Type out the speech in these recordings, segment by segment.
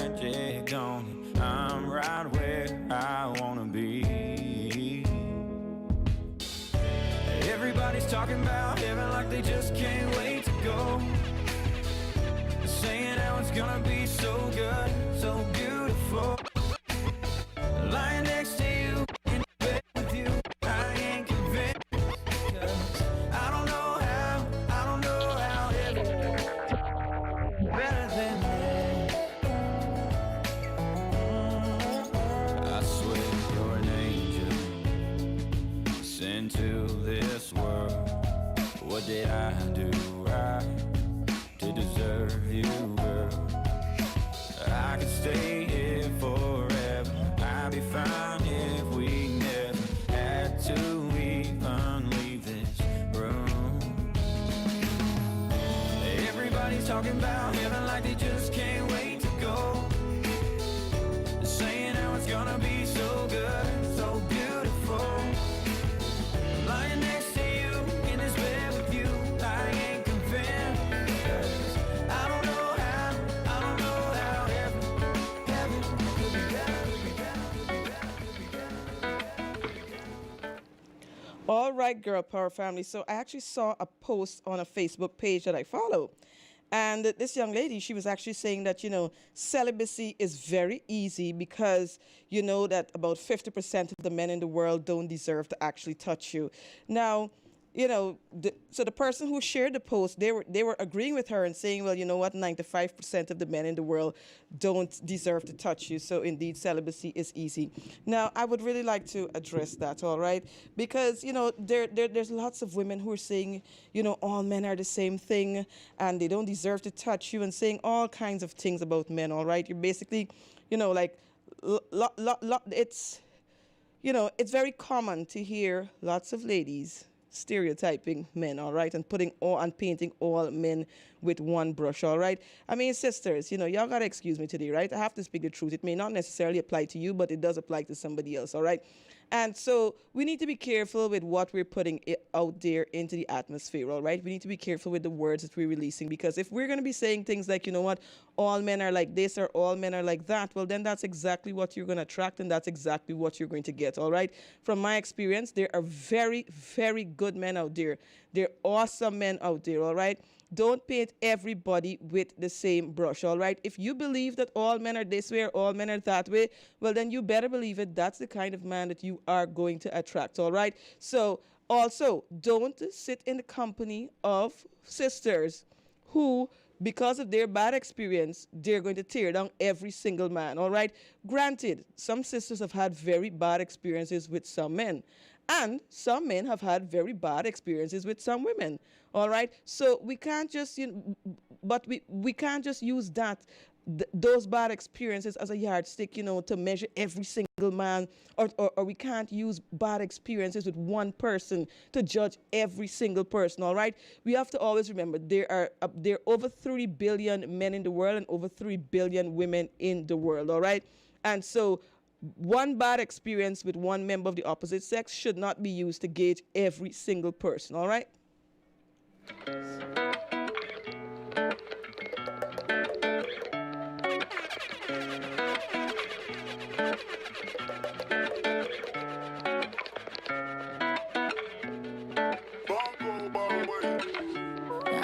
magic, don't it? I'm right where I wanna be. Everybody's talking about heaven like they just can't wait to go. Saying how it's gonna be so good, so beautiful. Lying next to you, in bed with you, I ain't convinced. 'Cause I don't know how heaven better than that. I swear you're an angel sent to this world. What did I do right to deserve you, girl? I could stay here forever. I'd be fine if we never had to even leave this room. Everybody's talking about heaven like they just can't wait to go. Saying how it's gonna be so good, so beautiful. Lying next to you in this bed with you, I ain't convinced. 'Cause I don't know how heaven could be better. All right, girl power family. So I actually saw a post on a Facebook page that I follow. And this young lady, she was actually saying that, celibacy is very easy because you know that about 50% of the men in the world don't deserve to actually touch you. Now, so the person who shared the post, they were agreeing with her and saying, well, you know what, 95% of the men in the world don't deserve to touch you. So indeed, celibacy is easy. Now, I would really like to address that, all right? Because, there's lots of women who are saying, all men are the same thing and they don't deserve to touch you and saying all kinds of things about men, all right? You're basically, it's very common to hear lots of ladies stereotyping men, all right, and painting all men with one brush, all right. I mean, sisters, y'all gotta excuse me today, right? I have to speak the truth. It may not necessarily apply to you, but it does apply to somebody else, all right. And so we need to be careful with what we're putting out there into the atmosphere, all right? We need to be careful with the words that we're releasing, because if we're going to be saying things like, all men are like this or all men are like that, well, then that's exactly what you're going to attract, and that's exactly what you're going to get, all right? From my experience, there are very, very good men out there. There are awesome men out there, all right? Don't paint everybody with the same brush, all right? If you believe that all men are this way or all men are that way, well, then you better believe it. That's the kind of man that you are going to attract, all right? So also, don't sit in the company of sisters who, because of their bad experience, they're going to tear down every single man, all right? Granted, some sisters have had very bad experiences with some men, and some men have had very bad experiences with some women, all right? So we can't just, but we can't just use those bad experiences as a yardstick, to measure every single man, or we can't use bad experiences with one person to judge every single person, all right? We have to always remember there are over 3 billion men in the world and over 3 billion women in the world, all right? And so one bad experience with one member of the opposite sex should not be used to gauge every single person, all right?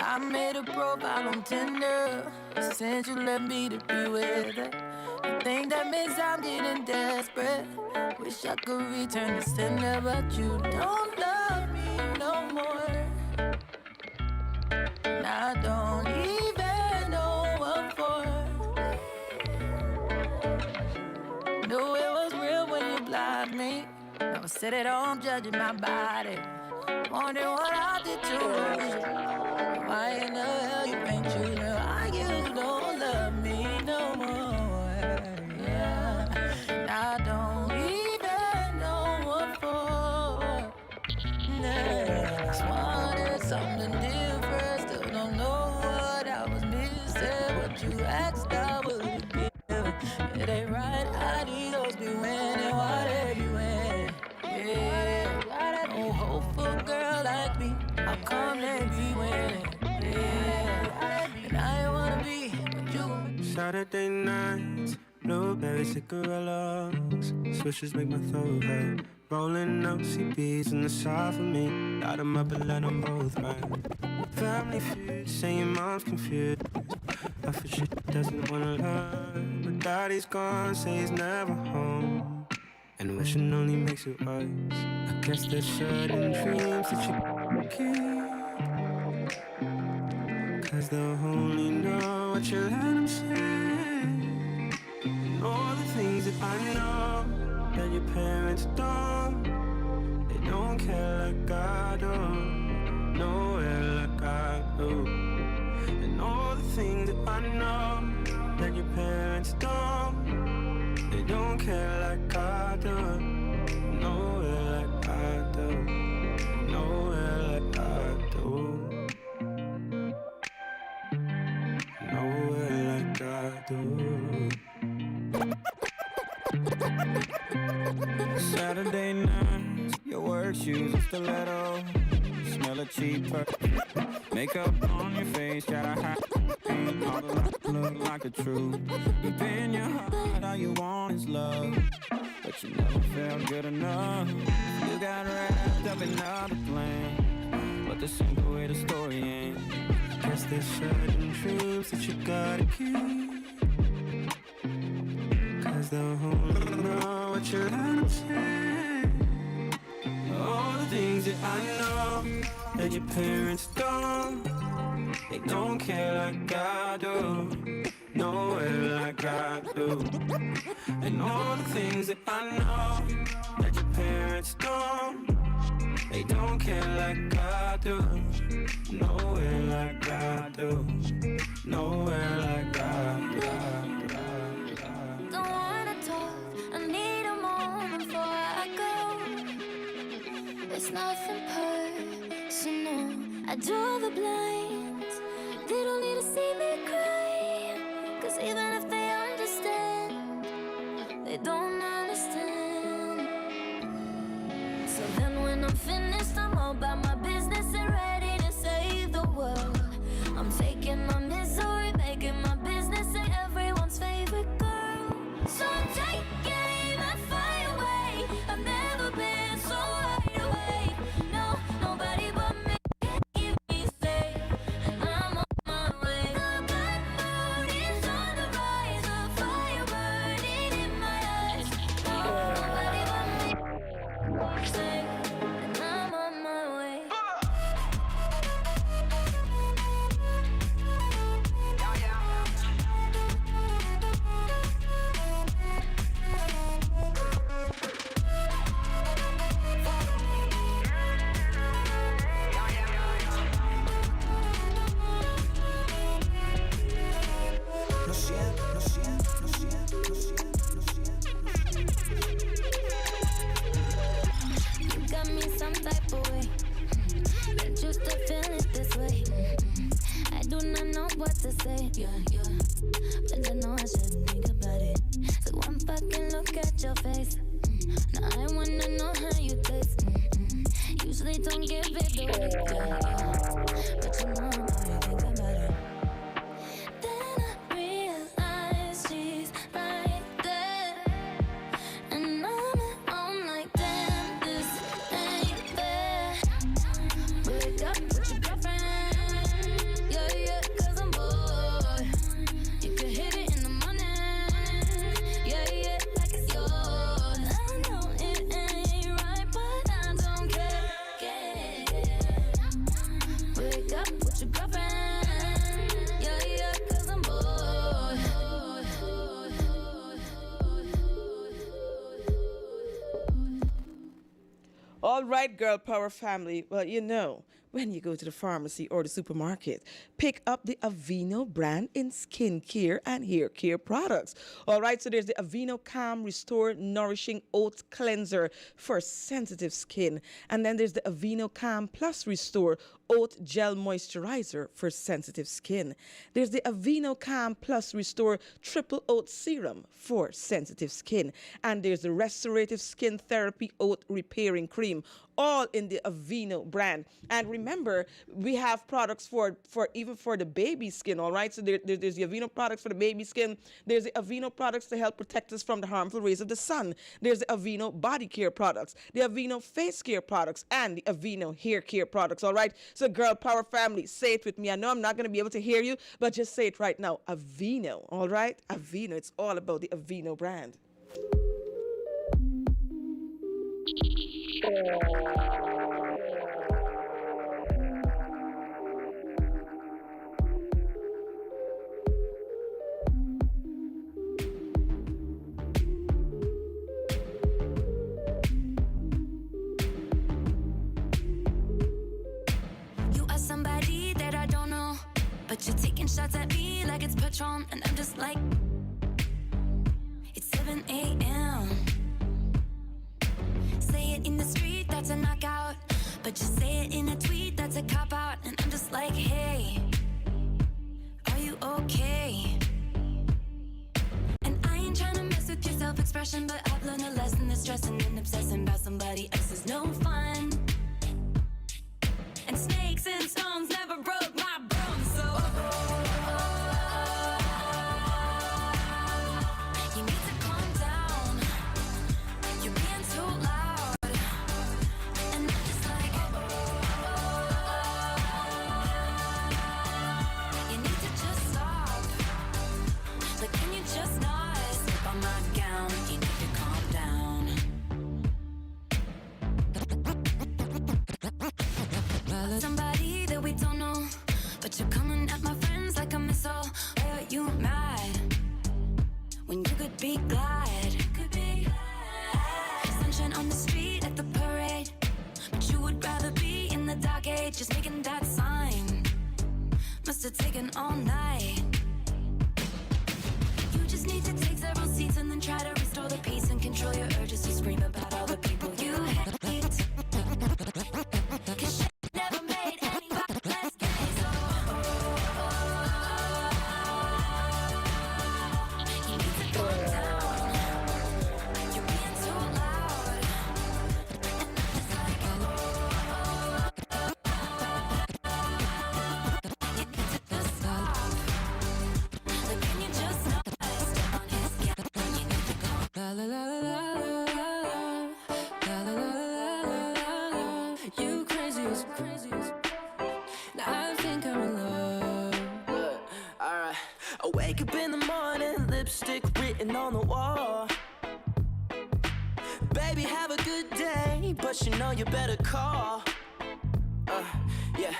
I made a profile on Tinder, since you left me to be with her. I think that means I'm getting desperate. Wish I could return the sender, but you don't love me no more. And I don't even know what for. Knew it was real when you blocked me. Now I sit at home judging my body, wondering what I did to lose you. Why in the hell you ain't true? Why you don't love me no more? Yeah, I don't even know what for. Nah, just wanted something different. Still don't know what I was missing. What you asked, I would give. It ain't right, how do those be winning? Why they be winning? Yeah, no hope for a girl like me. How come they be winning? Yeah, and I wanna be with you. Saturday night nights, blueberry cigarillos, swishes make my throat hurt. Rolling up CBs in the side for me, light 'em up and let 'em both burn. Family feud, saying mom's confused. I for shit doesn't wanna learn, but daddy's gone, say he's never home. And wishing only makes it worse. I guess there's certain dreams that you keep, 'cause they'll only know what you let them say. And all the things that I know that your parents don't, they don't care like I do, nowhere like I do. And all the things that I know that your parents don't, they don't care like I do, nowhere like I do, nowhere like I do, nowhere like I do. Saturday nights, your work shoes and stiletto. Smell of cheap perfume. Makeup on your face, got a hot paint. All the lights look like the truth. Deep in your heart, all you want is love, but you never felt good enough. You got wrapped up in another plan, but this ain't the way the story ends. Guess there's certain dreams that you gotta keep, 'cause they'll only know what you let them say. All the things that I know that your parents don't, they don't care like I do, nowhere like I do. And all the things that I know that your parents don't, they don't care like I do, nowhere like I do, nowhere like I do. Don't wanna talk, I need a moment before I go. It's nothing personal, I draw the blinds. They don't need to see me cry, 'cause even if they understand, they don't understand. So then when I'm finished, I'm all about my business and ready to save the world. I'm taking my misery, making my business and everyone's favorite girl. So I'm taking my fight away. I've never been so wide awake. No, nobody but me can keep me safe, and I'm on my way. The bad mood is on the rise, a fire burning in my eyes. No, nobody but me safe, and I'm on my way. Lo siento, lo siento, lo siento, lo siento, lo siento. You got me some type of way. Can't you still feel it this way? I do not know what to say, yeah. But I know I shouldn't think about it. So one fucking look at your face. Now I wanna know how you taste. Usually don't give it away, yeah. But you know I'm already thinking about it. Then I realize she's right there, and I'm like, damn, this ain't fair. Break up with your girlfriend, yeah, 'cause I'm bored. You can hit it in the morning, yeah, like it's yours. I know it ain't right, but I don't care. Break up with your girlfriend, yeah, 'cause I'm bored. All right, girl power family. Well, you know, when you go to the pharmacy or the supermarket, pick up the Aveeno brand in skincare and hair care products. All right, so there's the Aveeno Calm Restore Nourishing Oat Cleanser for sensitive skin. And then there's the Aveeno Calm Plus Restore Oat Gel Moisturizer for sensitive skin. There's the Aveeno Calm Plus Restore Triple Oat Serum for sensitive skin. And there's the Restorative Skin Therapy Oat Repairing Cream. all in the Aveeno brand. And remember, we have products for even for the baby skin, all right? So there's the Aveeno products for the baby skin. There's the Aveeno products to help protect us from the harmful rays of the sun. There's the Aveeno body care products, the Aveeno face care products, and the Aveeno hair care products, all right? So girl power family, say it with me. I know I'm not going to be able to hear you, but just say it right now. Aveeno, all right? Aveeno, it's all about the Aveeno brand. Somebody that I don't know, but you're taking shots at me like it's Patron, and I'm just like, it's 7 a.m. Say it in the street, that's a knockout, but you say it in a tweet, that's a cop-out, and I'm just like, hey, are you okay? And I ain't trying to mess with your self-expression, but I've learned a lesson that stressing and obsessing about somebody else is no fun. And snakes and stones never broke my bones, so you need to calm down. You're being too loud, and I'm just like, you need to just stop. But can you just not slip on my gown? You need to calm down. Somebody that we don't know, but you're coming at my friends like a missile. Why are you mad when you could be glad? Sunshine on the street at the parade, but you would rather be in the dark age, just making that sign. Must have taken all night. You just need to take several seats and then try to restore the peace and control your urges to scream about all the people you hate. 'Cause never made anybody less gay, so you need to calm down. You're being too loud, and I'm just like, you need to just stop. Like, can you just not step on his gas? You need to calm down. La la la la la la la la la. You crazy as crazy as. Now I think I'm in love. Look, alright. I wake up in the morning, lipstick written on the wall. Baby, have a good day, but you know you better call. Yeah,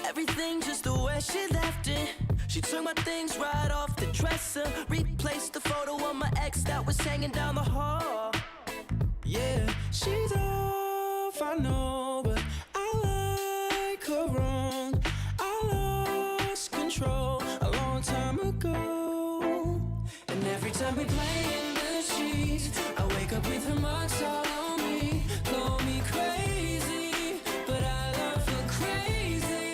everything just the way she left it. She took my things right off the dresser, replaced the photo of my ex that was hanging down the hall. Yeah, she's off, I know, but I like her wrong. I lost control a long time ago. And every time we play in the streets, I wake up with her marks all on me. Call me crazy, but I love her crazy.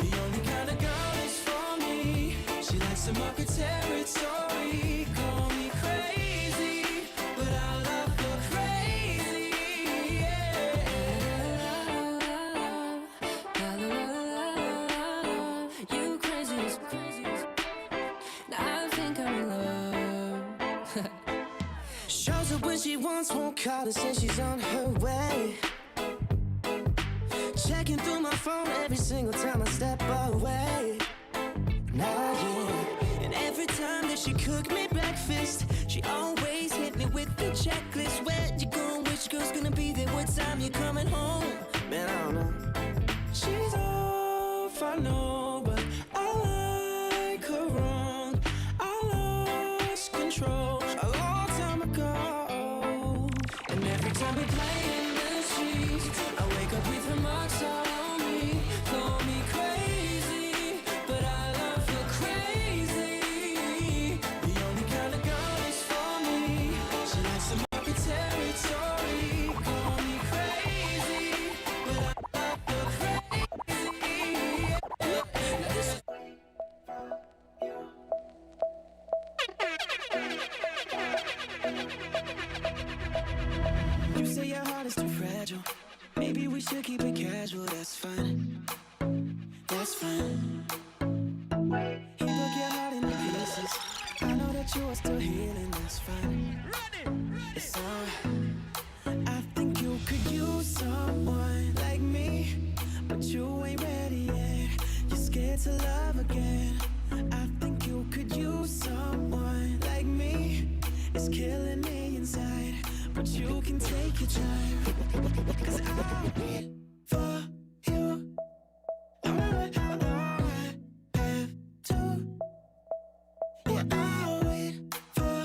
The only kind of girl is for me. She likes to mark her territory. Call me crazy, but I love her crazy. You crazy as crazy as. Now I think I'm in love. Shows up when she wants, won't call her, says she's on her way. Checking through my phone every single time I step away. Nah, yeah. And every time that she cook me breakfast, she always hit me with the checklist. Where you going? Which girl's gonna be there? What time you coming home? Man, I don't know. She's off, I know, but I like her wrong. I lost control a long time ago. And every time we play in the streets, I wake up with her marks all on me. Call me crazy, but I love her crazy. The only kind of girl is for me. She likes to mark her territory. Call me crazy, but I love her crazy. Now this is you say your heart is too fragile. we should keep it casual, that's fine. That's fine. He broke your heart into pieces. I know that you are still healing, that's fine. It's alright. I think you could use someone like me, but you ain't ready yet. You're scared to love again. I think you could use someone like me. It's killing me inside, but you can take your time. 'Cause I'll wait for you. No matter how long I have to. Yeah, I'll wait for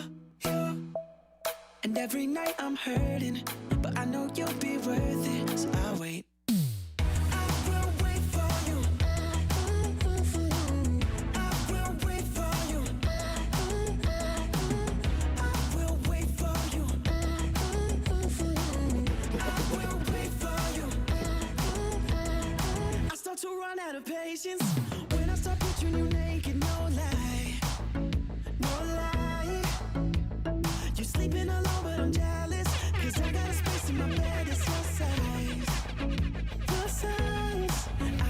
you. And every night I'm hurting, but I know you'll be worth it, so I'll wait. I will wait for you. I will wait for you. I will wait for you. I will wait for you. I start to run out of patience when I start picturing you naked, no lie, no lie. You're sleeping alone, but I'm jealous, 'cause I got a space in my bed that's your size, your size.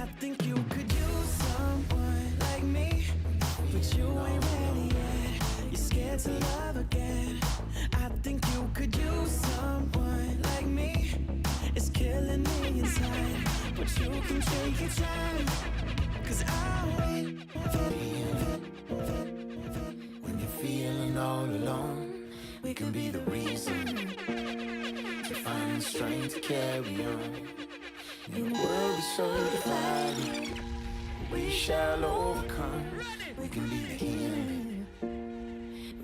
I think you could use someone like me, but you ain't ready yet. You're scared to love again. I think you could use someone like me. It's killing me inside, but you can take your time. 'Cause I'll wait for you. When you're feeling all alone, we can be the reason to find the strength to carry on. When the world is so divided, we shall overcome. We can be the healing.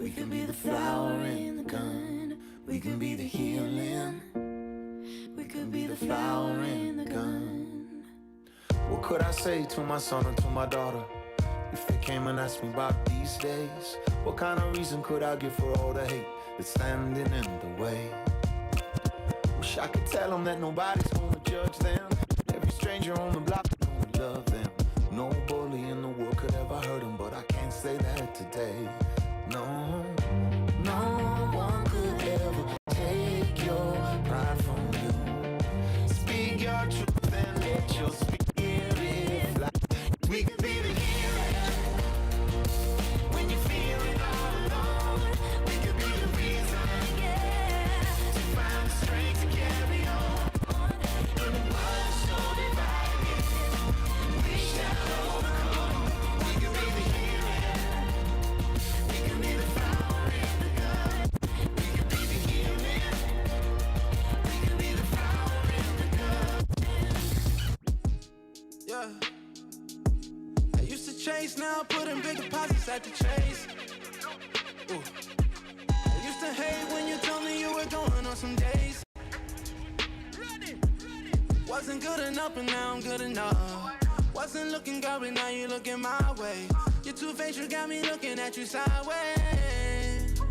We can be the flower in the gun. We can be the healing. We could be the flower in the gun. What could I say to my son or to my daughter if they came and asked me about these days? What kind of reason could I give for all the hate that's standing in the way? Wish I could tell them that nobody's gonna judge them. Every stranger on the block gonna love them. No bully in the world could ever hurt them, but I can't say that today. No, no one could ever take your pride from you. Speak your truth and let your spirit fly. We can be the healer when you're feeling all alone. We can be the reason, to find the strength to carry on. In the world so divided, we shall overcome. We can be the healer. We can be the flower in the gun. We can be the healing. We can be the flower in the gun. Yeah. I used to chase, now putting big deposits at the chase. Ooh. I used to hate when you told me you were going on some days. Wasn't good enough, but now I'm good enough. Wasn't looking good, but now you looking my way. Your two-faced, you got me looking at you sideways.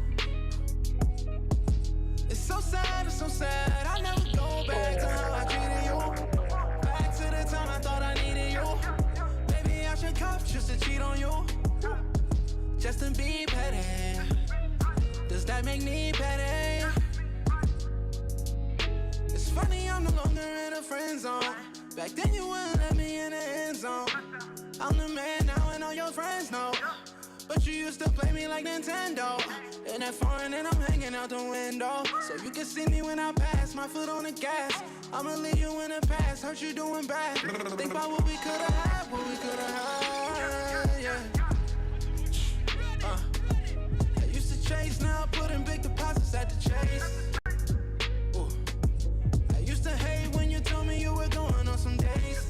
It's so sad, it's so sad. I never go back to how I treated you. Back to the time I thought I needed you. Maybe I should cuff just to cheat on you, just to be petty. Does that make me petty? It's funny, I'm no longer in a friend zone. Back then you wouldn't let me in the end zone. I'm the man now and all your friends know, but you used to play me like Nintendo. In that foreign and I'm hanging out the window, so you can see me when I pass, my foot on the gas. I'ma leave you in the past, hurt you doing bad. Think about what we could've had, what we could've had, yeah. I used to chase, now putting big deposits at the chase. Ooh. I used to hate when you told me you were going on some days.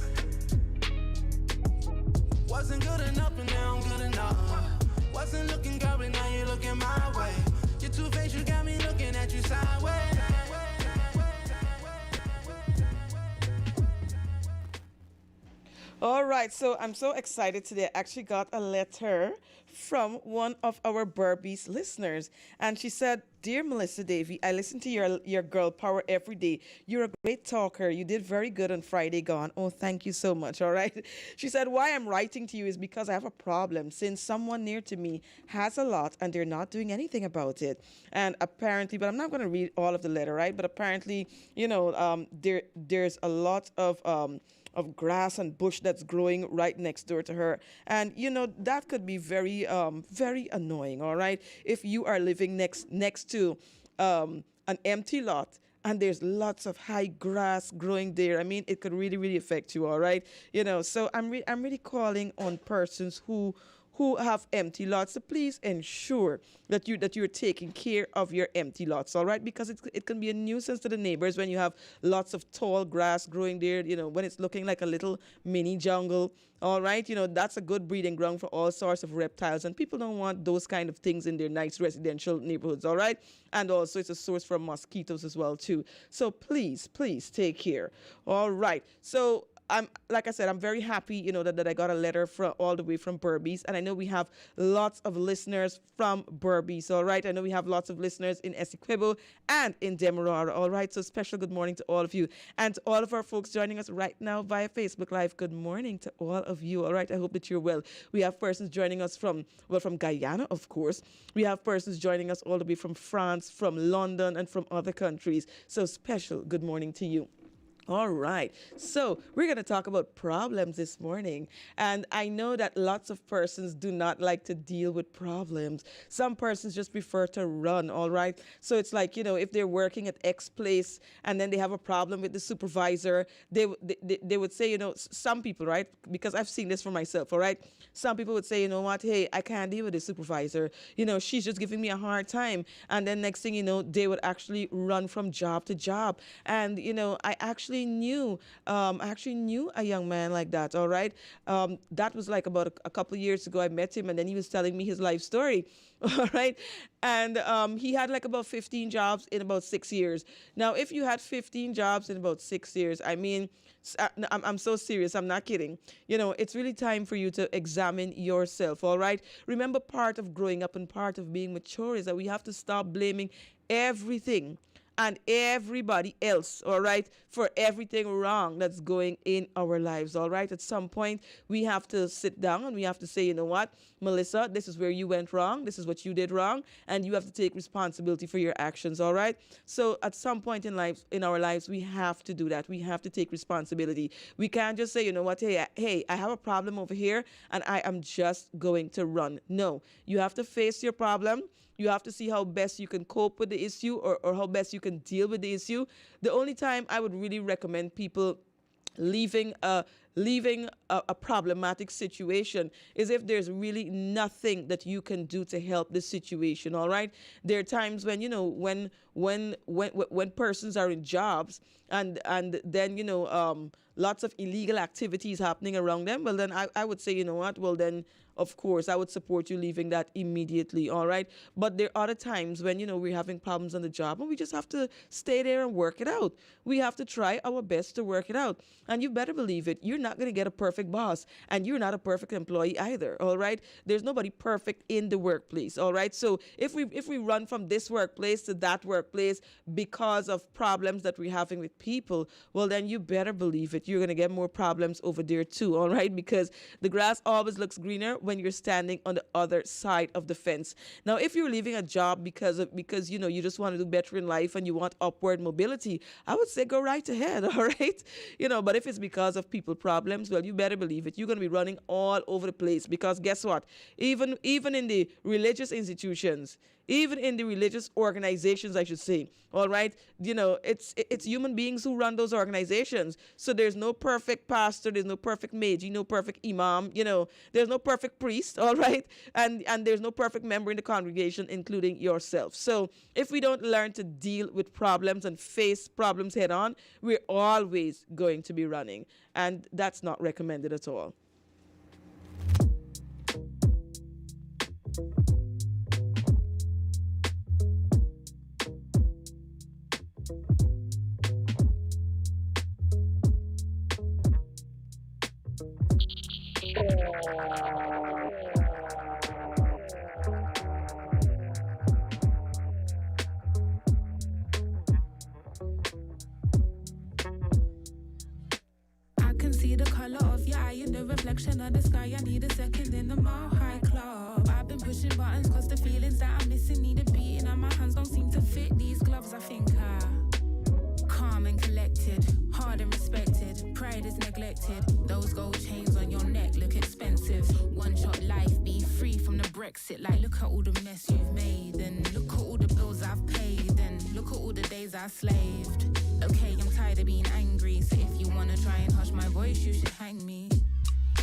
Wasn't good enough, but now I'm good enough. Wasn't looking good, but now you're looking my way. Your two-faced, you got me looking at you sideways. All right, so I'm so excited today. I actually got a letter from one of our Burbies listeners, and she said, "Dear Melissa Davy, I listen to your girl power every day. You're a great talker. You did very good on Friday gone. Oh, thank you so much." All right. She said, "Why I'm writing to you is because I have a problem since someone near to me has a lot and they're not doing anything about it. And apparently, but I'm not going to read all of the letter, right? But apparently, there's a lot of grass and bush that's growing right next door to her. And that could be very annoying, all right? If you are living next to an empty lot and there's lots of high grass growing there. I mean, it could really affect you, all right? So I'm really calling on persons who have empty lots to please ensure that you're taking care of your empty lots, all right? Because it can be a nuisance to the neighbors when you have lots of tall grass growing there, when it's looking like a little mini jungle, all right? That's a good breeding ground for all sorts of reptiles, and people don't want those kind of things in their nice residential neighborhoods, all right? And also it's a source for mosquitoes as well too. So please take care. All right. So like I said, I'm very happy, that I got a letter from all the way from Burbies, and I know we have lots of listeners from Burbies. All right, I know we have lots of listeners in Essequibo and in Demerara. All right, so special good morning to all of you, and to all of our folks joining us right now via Facebook Live. Good morning to all of you. All right, I hope that you're well. We have persons joining us from Guyana, of course. We have persons joining us all the way from France, from London, and from other countries. So special good morning to you. All right. So we're going to talk about problems this morning. And I know that lots of persons do not like to deal with problems. Some persons just prefer to run. All right. So it's like, if they're working at X place and then they have a problem with the supervisor, they would say, some people, right? Because I've seen this for myself. All right. Some people would say, you know what? Hey, I can't deal with the supervisor. She's just giving me a hard time. And then next thing you know, they would actually run from job to job. And, I actually knew a young man like that. All right. That was like about a couple of years ago. I met him, and then he was telling me his life story. All right. And he had like about 15 jobs in about 6 years. Now, if you had 15 jobs in about 6 years, I mean, I'm so serious. I'm not kidding. It's really time for you to examine yourself. All right. Remember, part of growing up and part of being mature is that we have to stop blaming everything and everybody else, all right, for everything wrong that's going in our lives, all right? At some point, we have to sit down and we have to say, you know what, Melissa, this is where you went wrong. This is what you did wrong. And you have to take responsibility for your actions, all right? So at some point in our lives, we have to do that. We have to take responsibility. We can't just say, you know what, hey, I have a problem over here and I am just going to run. No, you have to face your problem. You have to see how best you can cope with the issue or how best you can deal with the issue. The only time I would really recommend people leaving a problematic situation is if there's really nothing that you can do to help the situation, all right? There are times when, when persons are in jobs and then, lots of illegal activities happening around them, well, then I would say, you know what, well, then, of course, I would support you leaving that immediately, all right? But there are other times when, we're having problems on the job and we just have to stay there and work it out. We have to try our best to work it out. And you better believe it, you're not going to get a perfect boss and you're not a perfect employee either, all right? There's nobody perfect in the workplace, all right? So if we run from this workplace to that workplace because of problems that we're having with people, well, then you better believe it, you're going to get more problems over there too, all right? Because the grass always looks greener when you're standing on the other side of the fence. Now, if you're leaving a job because you just want to do better in life and you want upward mobility, I would say go right ahead, all right? But if it's because of people problems, well, you better believe it, you're going to be running all over the place. Because guess what? Even in the religious institutions, even in the religious organizations, I should say, all right, it's human beings who run those organizations. So there's no perfect pastor, there's no perfect magi, no perfect imam, there's no perfect priest, all right, and there's no perfect member in the congregation, including yourself. So if we don't learn to deal with problems and face problems head on, we're always going to be running, and that's not recommended at all. See the color of your eye in the reflection of the sky. I need a second in the Mile High Club. I've been pushing buttons cause the feelings that I'm missing need a beating, and my hands don't seem to fit these gloves. I think calm and collected, hard and respected. Pride is neglected. Those gold chains on your neck look expensive. One shot life, be free from the Brexit. Like, look at all the mess you've made, and look at all the bills I've paid, and look at all the days I slaved. Okay, I'm tired of being angry, so if you wanna try and hush my voice, you should hang me.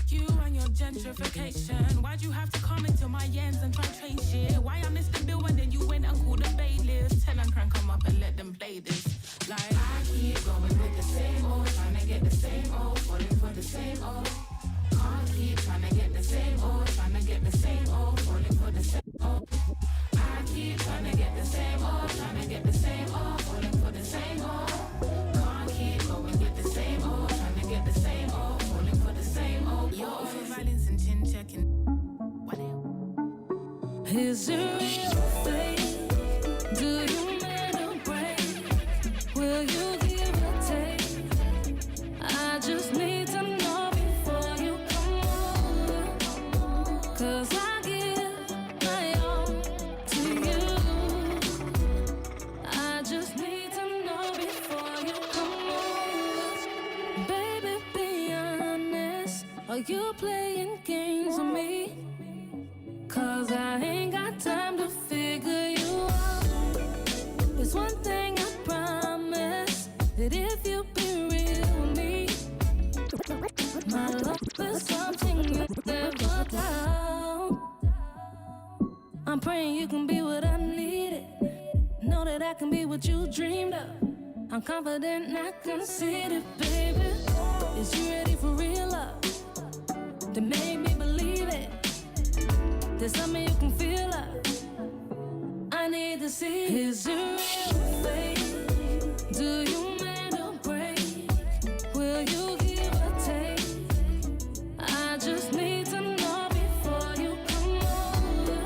You and your gentrification, why'd you have to come into my ends and try and change shit? Why I missed the bill and then you went and called the bailiffs? Tell them crank come up and let them play this. Like, I keep going with the same old, trying to get the same old, falling for the same old. Can't keep trying to get the same old, trying to get the same old, falling for the same old. I keep trying to get the same old, trying to get the same old, falling for the same old. Can't keep going with the same old, trying to get the same old, falling for the same old. You're over violence and chin checking. Is it real fake? Do you mean to break? Will you give or take? I just need to know before you come over, 'cause I give my all to you. I just need to know before you come over. Baby, be honest, are you playing games with me? 'Cause I ain't got time to figure you out. There's one thing I promise, that if you be real with me, my love is something you never doubt. I'm praying you can be what I needed. Know that I can be what you dreamed of. I'm confident I can see it, baby. Is you ready for real love? To make me believe it. There's something you can feel up. I need to see. Is it real fake? Do you mean to break? Will you give or take? I just need to know before you come over,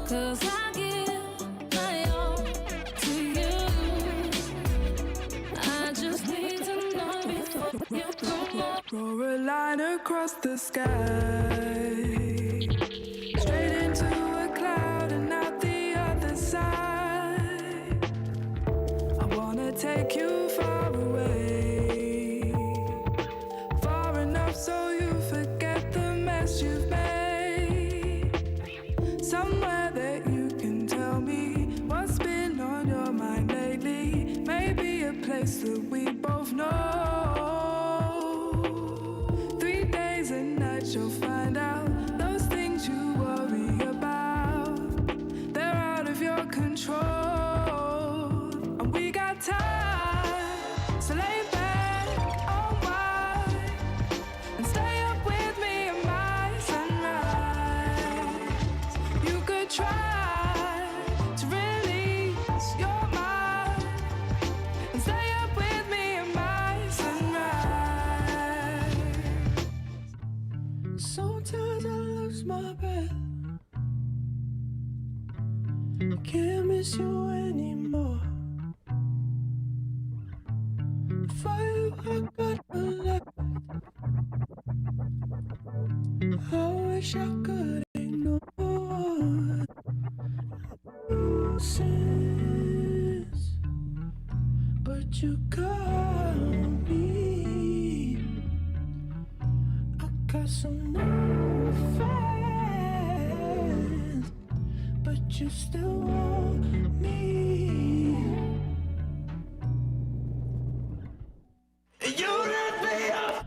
'cause I give my all to you. I just need to know before you come over. Draw a line across the sky, straight into a cloud and out the other side. I wanna take you far away, far enough so you forget the mess you've made. Somewhere that you can tell me what's been on your mind lately. Maybe a place that we both know. 3 days and nights you'll find out. Those things you worry about, they're out of your control. And we got time, so lay back, unwind, and stay up with me at my sunrise. You could try to release your mind and stay up with me at my sunrise. Sometimes I lose my breath, I can't miss you anymore. For you I got a lot. I wish I could ignore sense, but you got me. I got some new friends, but you still want me. You let me off.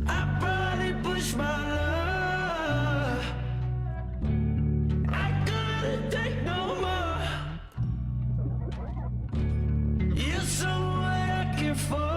I probably pushed my love. I couldn't take no more. You're someone I care for.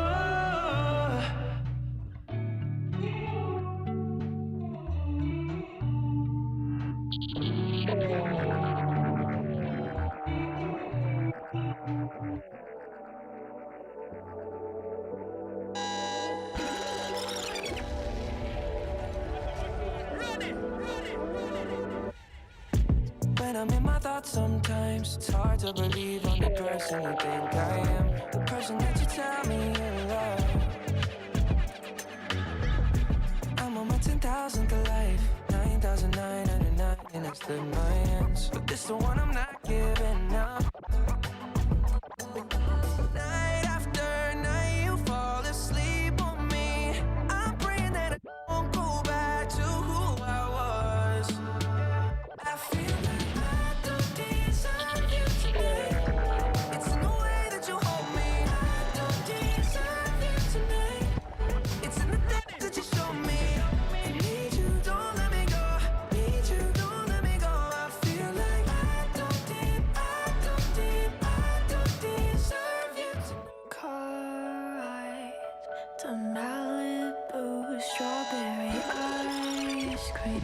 when I'm in my thoughts sometimes. It's hard to believe I'm the person you think I am, the person that you tell me you love. I'm on my 10,000th life, 9,999, and it's in my hands. But this the one I'm not giving up. Night after night you fall asleep on me. I'm praying that I won't go back to who I was. I feel like I don't deserve you tonight. It's in the way that you hold me. I don't deserve you tonight. It's in the things that you show me. I need you, don't let me go. Need you, don't let me go. I feel like I don't deserve you tonight. Car ride to Malibu, strawberry ice cream.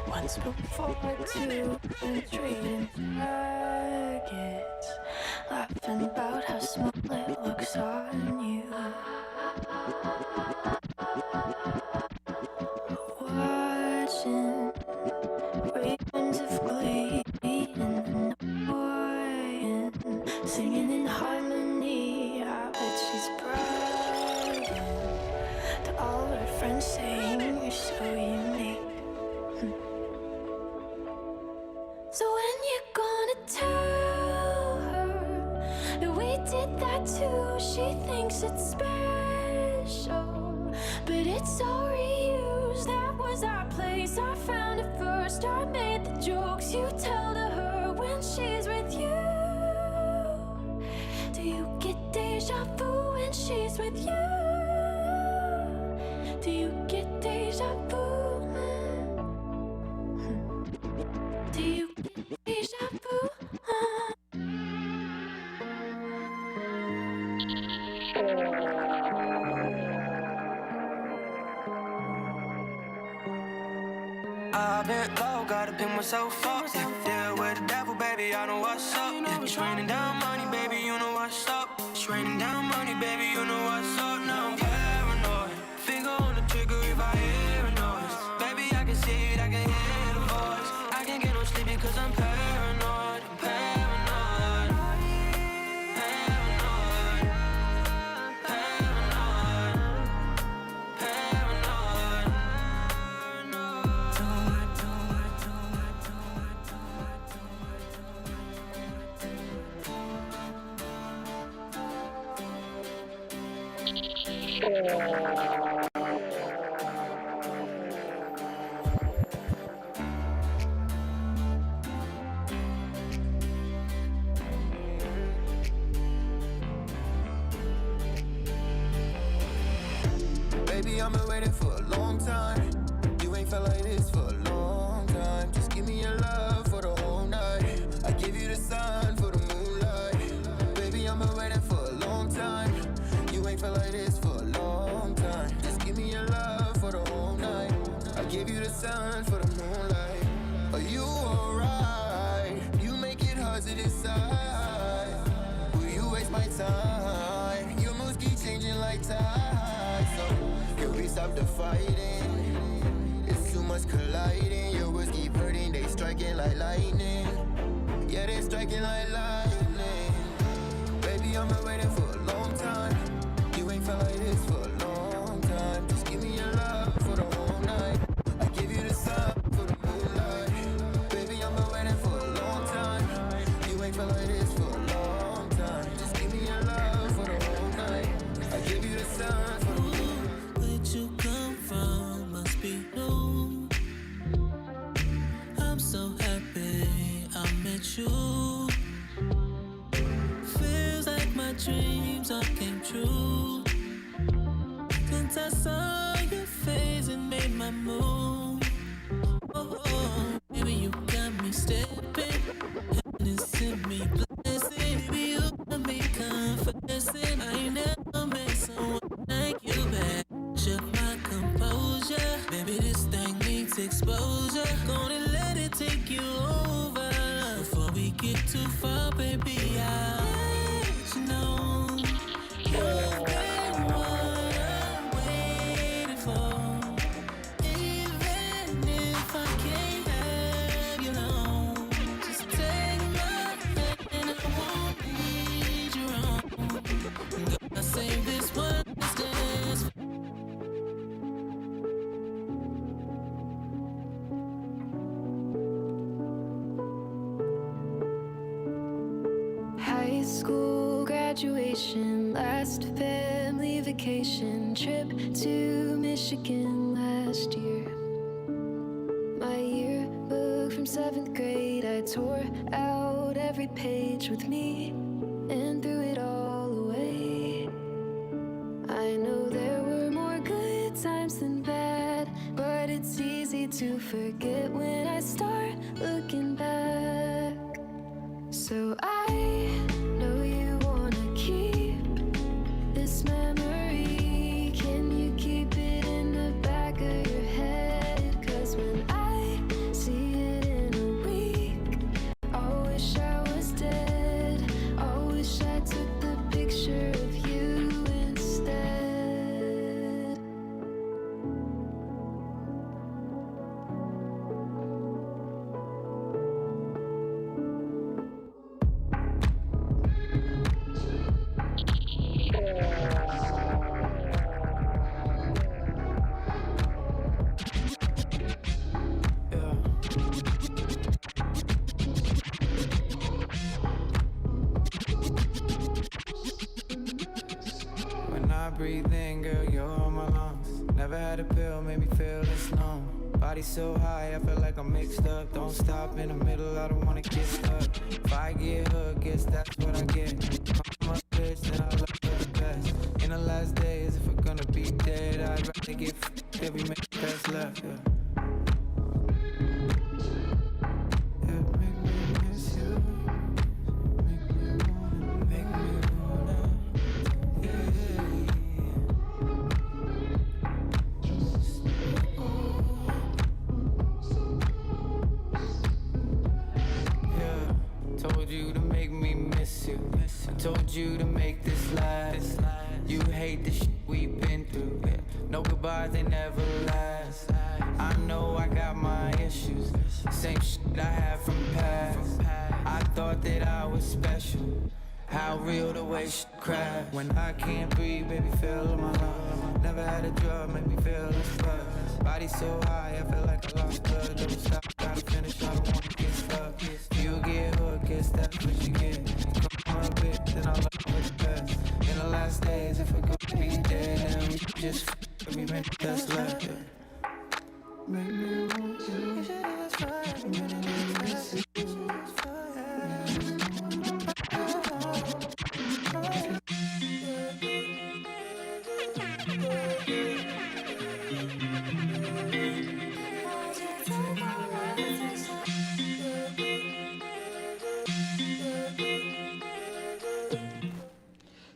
Once before two and trading targets, laughing about how small it looks on you. Watching ravens of glee and annoying, singing in harmony. I bet she's bragging to all her friends, saying you're so unique. So when you gonna tell her that we did that too? She thinks it's special, but it's all reused. That was our place, I found it first. I made the jokes you tell to her when she's with you. Do you get deja vu when she's with you? Do you get deja vu? Do you get deja vu? I've been low, gotta pick myself up. Deal with the devil, baby, I know what's up. It's raining down money, baby, you know what's up. It's raining down money, baby, you know what's up. Now I'm paranoid, finger on the trigger if I hear a noise. Baby, I can see it, I can hear the voice. I can't get no sleep because I'm paranoid, I'm paranoid. Paranoid, paranoid, Baby, I've been waiting for a long time. You ain't felt like this for a long time. Just give me your love for the whole night. I give you the sun for the moonlight. Baby, I've been waiting for a long time. You ain't felt like this for a long time. Just give me your love for the whole night. I give you the sun for the moonlight. Are you alright? You make it hard to decide. Will you waste my time? Your moves keep changing like tide. So can we stop the fighting? It's too much colliding. Your words keep hurting, they striking like lightning. Yeah, they striking like lightning. Baby, I've been waiting for a long time. You ain't felt like this for a long time. Just give me your love for the whole night. I give you the sun for the moonlight. Baby, I've been waiting for a long time. You ain't felt like this for a long time. Just give me your love for the whole night. I give you the sun for the moonlight. Where'd you come from? Must be new. I'm so happy I met you. Feels like my dreams all came true. Since I saw your face and made my move. Oh, oh, baby, you got me stepping. Heaven is sent me blessing. Baby, you got me confessing. I ain't never met someone like you back. Shut my composure. Baby, this thing needs exposure. Gonna let it take you over. Before we get too far, baby, I'll let you know. You've been what I'm waiting for. Even high school graduation, last family vacation, trip to Michigan last year. My yearbook from 7th grade, I tore out every page with me and threw it all away. I know there were more good times than bad, but it's easy to forget when I start looking back. So I know you wanna keep this memory. Can you keep it in the back of your head? 'Cause when I see it in a week, I wish I was dead. I wish I took the picture of you instead. When I breathe in, girl, you're on my lungs. Never had a pill, made me feel this numb. Body so high, I feel like I'm mixed up. Don't stop in the middle, I don't wanna get stuck. If I get hooked, guess that's what I get. I'm a bitch, then I love her the best. In the last days, if we're gonna be dead, I'd rather get f***ed every minute that's left, yeah. Yeah, make me miss you. Make me wanna, yeah. Yeah, told you to make me miss you. I told you to make this last. You hate the shit we've been through. Yeah. No goodbyes, they never last. I know I got my issues, same shit I had from past. I thought that I was special. How real the way shit crash. When I can't breathe, baby, feel my lungs. Never had a drug, make me feel this buzz. Body so high, I feel like I lost blood. Don't stop, gotta finish, I don't wanna get stuck. You get hooked, guess that's what you get. Come on a bit, then I love you the best. In the last days, if we're gonna be dead, then we just every minute that's left. Yeah. Make me want you. Make me miss you.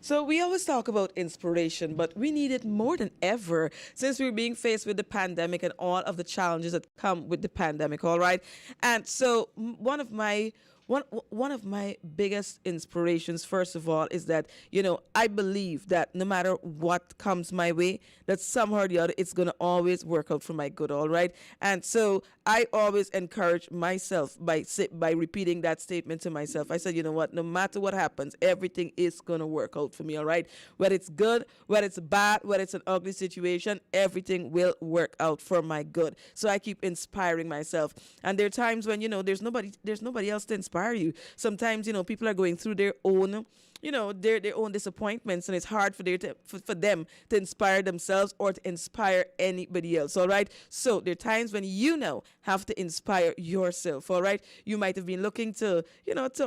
So we always talk about inspiration, but we need it more than ever since we're being faced with the pandemic and all of the challenges that come with the pandemic, all right? And so one of my biggest inspirations, first of all, is that, I believe that no matter what comes my way, that somehow or the other, it's going to always work out for my good, all right? And so I always encourage myself by repeating that statement to myself. I said, you know what, no matter what happens, everything is going to work out for me, all right? Whether it's good, whether it's bad, whether it's an ugly situation, everything will work out for my good. So I keep inspiring myself. And there are times when, there's nobody else to inspire you. Sometimes, people are going through their own their own disappointments, and it's hard for them to inspire themselves or to inspire anybody else, all right? So there are times when have to inspire yourself, all right? You might have been looking to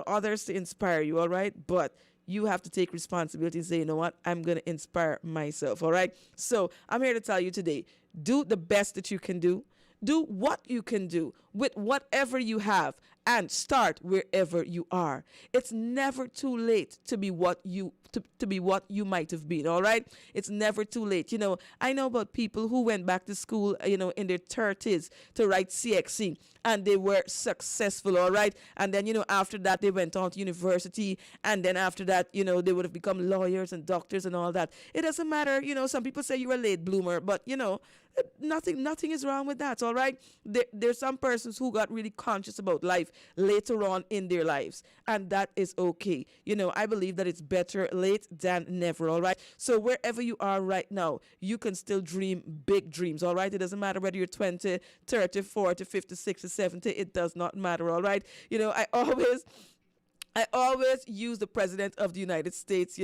others to inspire you, all right? But you have to take responsibility and say, you know what, I'm going to inspire myself, all right? So I'm here to tell you today, do the best that you can do. Do what you can do with whatever you have, and start wherever you are. It's never too late to be what you might have been, all right? It's never too late. I know about people who went back to school, in their 30s to write CXC, and they were successful, all right? And then, after that, they went on to university, and then after that, they would have become lawyers and doctors and all that. It doesn't matter, some people say you're a late bloomer, but, nothing is wrong with that, all right? There's some persons who got really conscious about life later on in their lives, and that is okay. I believe that it's better late than never, all right? So wherever you are right now, you can still dream big dreams, all right? It doesn't matter whether you're 20, 30, 40, 50, 60, 70, it does not matter, all right? I always use the President of the United States,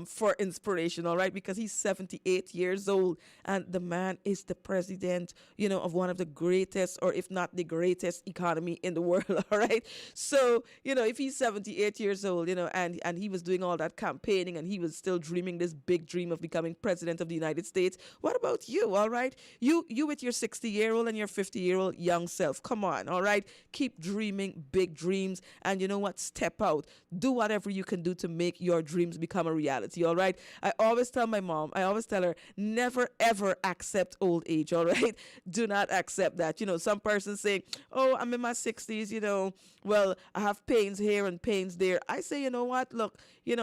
for inspiration, all right? Because he's 78 years old, and the man is the president, of one of the greatest, or if not the greatest economy in the world, all right? So, if he's 78 years old, and he was doing all that campaigning, and he was still dreaming this big dream of becoming president of the United States, what about you, all right? You with your 60-year-old and your 50-year-old young self, come on, all right? Keep dreaming big dreams, and you know what? Step out. Do whatever you can do to make your dreams become a reality, all right? I always tell my mom, her, never ever accept old age, all right? Do not accept that. Some persons say, oh, I'm in my 60s, well, I have pains here and pains there. I say, you know what? Look,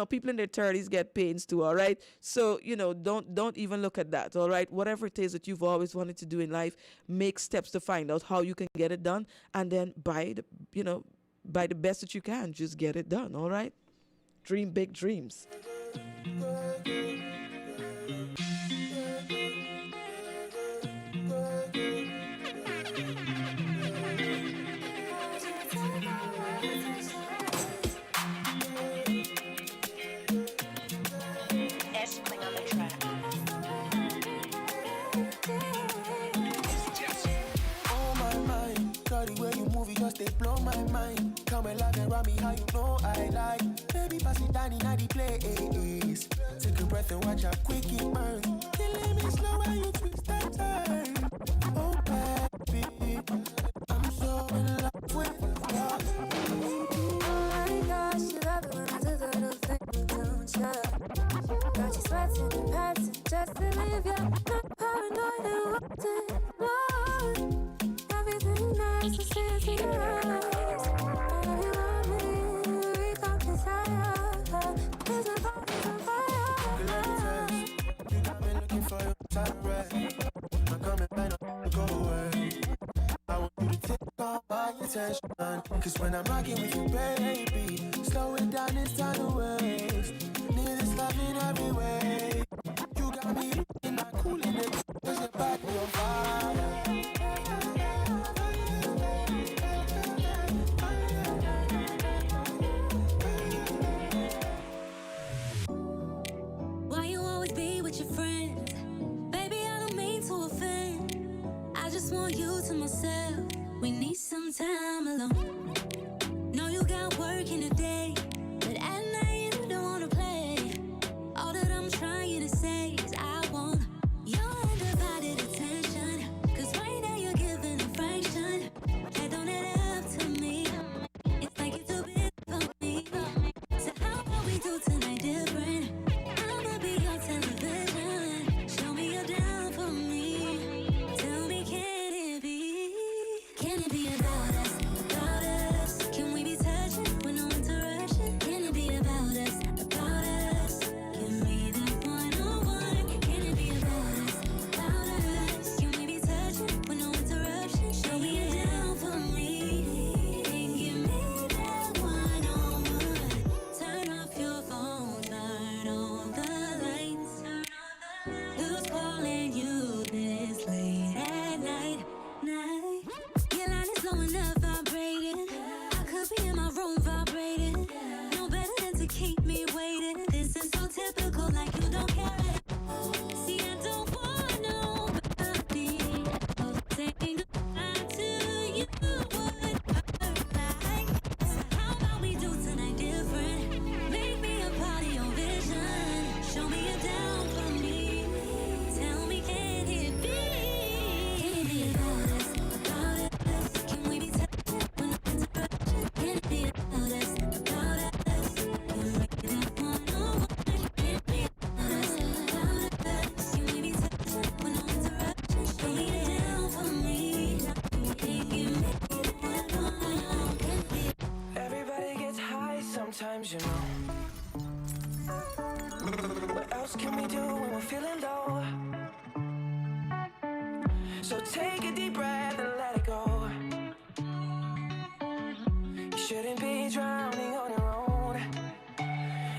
people in their 30s get pains too, all right? So, don't even look at that, all right? Whatever it is that you've always wanted to do in life, make steps to find out how you can get it done, and then by the best that you can, just get it done, all right? Dream big dreams. They blow my mind. Come alive and run me how you know I like. Baby, pass it down in the place. Take a breath and watch how quick it burns. Killing me slow when you twist that turn. Oh baby, I'm so in love with you. Oh my gosh, you love it when I do the little thing, don't you? Got you sweating and panting just to leave you. Not paranoid and wanting more. Everything nice to see it in your eyes. I know you want me, we can't desire. Cause my body's on fire. You got me looking for your time, right? I'm coming back, don't go away. I want you to take all my attention. Cause when I'm rocking with you, baby, slow it down, it's time to waste. Need this love in every way. You got me looking like cool in it. Cause your body on fire. We need some time alone. Know you got work in the day, but at night you don't wanna play. All that I'm trying to say is I want your undivided attention. Cause right now you're giving a fraction. Hey, don't it up to me. It's like it's too big for me. So how about we do tonight different? I'ma be your television. Show me you're down for me. Tell me, can it be? Can it be about us? About us? Can we be touching with no interruption? Can it be about us? About us? Give me that one-on-one. Can it be about us? About us? Can we be touching with no interruption? Show me you're down for me. And give me that one-on-one. Turn off your phone, turn on the lights. Who's calling you this late at night? Your line is blowing up, vibrating. I could be in my room vibrating. No better than to keep me waiting. This is so typical, like you don't care. See, I don't want nobody saying goodbye to you would hurt like. So how about we do tonight different? Make me a part of your vision. Show me you're down for me. Tell me, can it be? Can it be about us? About us? Can we be touching when no interruption? Can it be about us? About us? Can we be that one-on-one? Can it be about us? About us? Can we be touching when no interruption? Show me you're down for me. Can you make me that one-on-one? Can it be? Everybody gets high sometimes, you know. What else can we do when we're feeling low? So take a deep breath and let it go. You shouldn't be drowning on your own.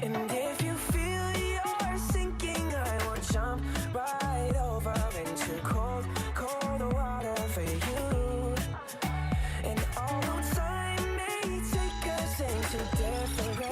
And if you feel you're sinking, I will jump right over into cold, cold water for you. And although time may take us into different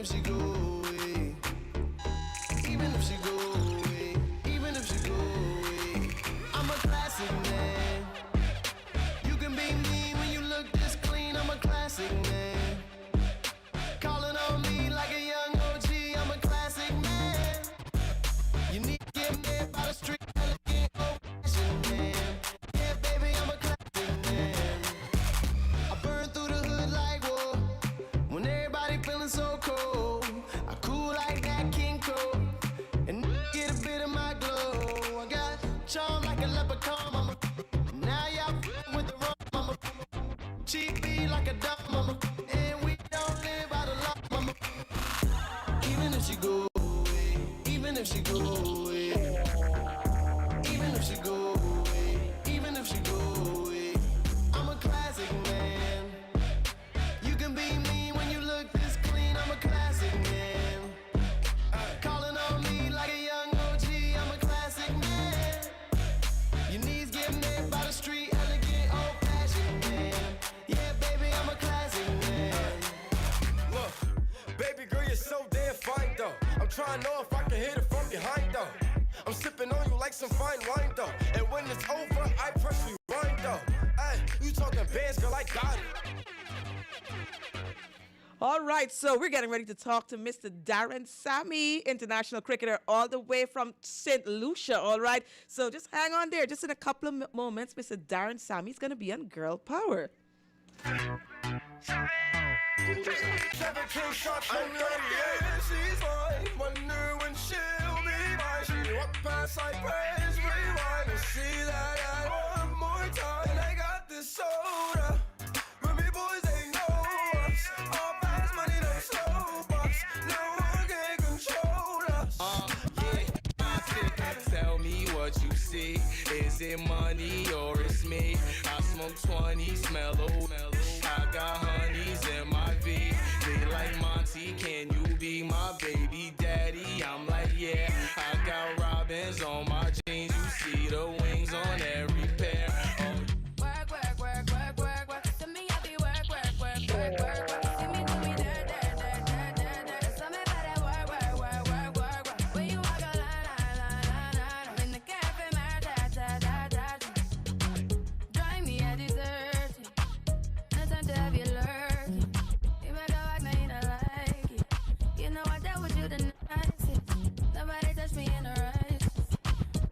if she go away, even if she go away, even if she go away, I'm a classic man. You can be mean when you look this clean, I'm a classic man. Calling on me like a young OG, I'm a classic man. You need to get mad by the street, elegant, old-fashioned man. Yeah, baby, I'm a classic man. I burn through the hood like whoa, when everybody feeling so cold. I cool like that King Cole, and get a bit of my glow. I got charm like a leprechaun, mama. Now y'all with the rum, mama. Cheap be like a dumb, mama. And we don't live by the law, mama. Even if she go away, even if she go away, even if she go away, even if she go away, I'm a classic man. You can be mean when you look this clean, I'm a classic man. Calling on me like a young OG, I'm a classic man. Your knees get met by the street, elegant, old-fashioned man. Yeah, baby, I'm a classic man. Look, baby girl, you're so damn fine though. I'm trying to know if I can hit it from behind though. I'm sipping on you like some fine wine though. And when it's over, I press rewind though. Hey, you talking bands, girl, I got it. All right, so we're getting ready to talk to Mr. Darren Sammy, international cricketer all the way from St. Lucia, all right? So just hang on there. Just in a couple of moments, Mr. Darren Sammy is going to be on Girl Power. 17 shots from 30, yeah, she's fine. Wonder when she'll be mine. She walk past, I praise, rewind, and see that I one more time. And I got this soda. Remy boys, they know us. All fast money, no slow bucks. No one can control us. Yeah, tell me what you see. Is it money or it's me? I smoke 20, smell old. I got honeys in my V. They like Monty, can you be my baby daddy? I'm like, yeah. I got robins on my jeans. You see the wings on every pair. Work, work, work, work, work, work. To me, I be work, work, work, work, work, work. See me do me dirt, dirt, dirt, dirt, dirt, dirt. Tell me about that work, work, work, work, work, work. When you walk a line, line, line, line, line. In the cafe, man, da, da, da, da, da. Drive me at dessert. No time to have you lurking. You make a walk, now you don't like it. You know I dealt with you the nicest. Nobody touched me in the right.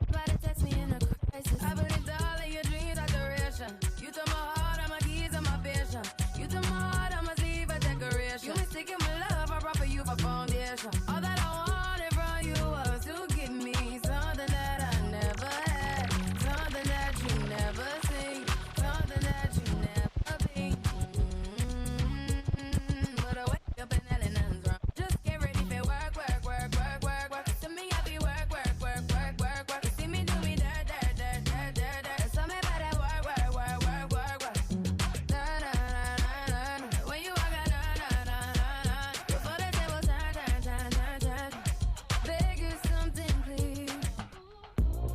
Nobody touched me in a crisis. I believed all of your dreams are duration. You took my heart, all my keys, and my vision. You took my heart, I must leave a decoration. You mistaken my love, I brought for you for foundation. All that I wanted from you was to give me something that I never had, something that you never seen, something that you never been. But I wake up and hell nothing's wrong. Just get ready for work, work, work, work, work, work. To me, I be work, work, work, work, work, work. You see me do me dirt, dirt, dirt, dirt, dirt, dirt. Tell me about that work, work, work, work, work, work. Na na na na na. When you walk out, na na na na na. Before the table turn, turn, turn, turn, turn. Beg you something, please.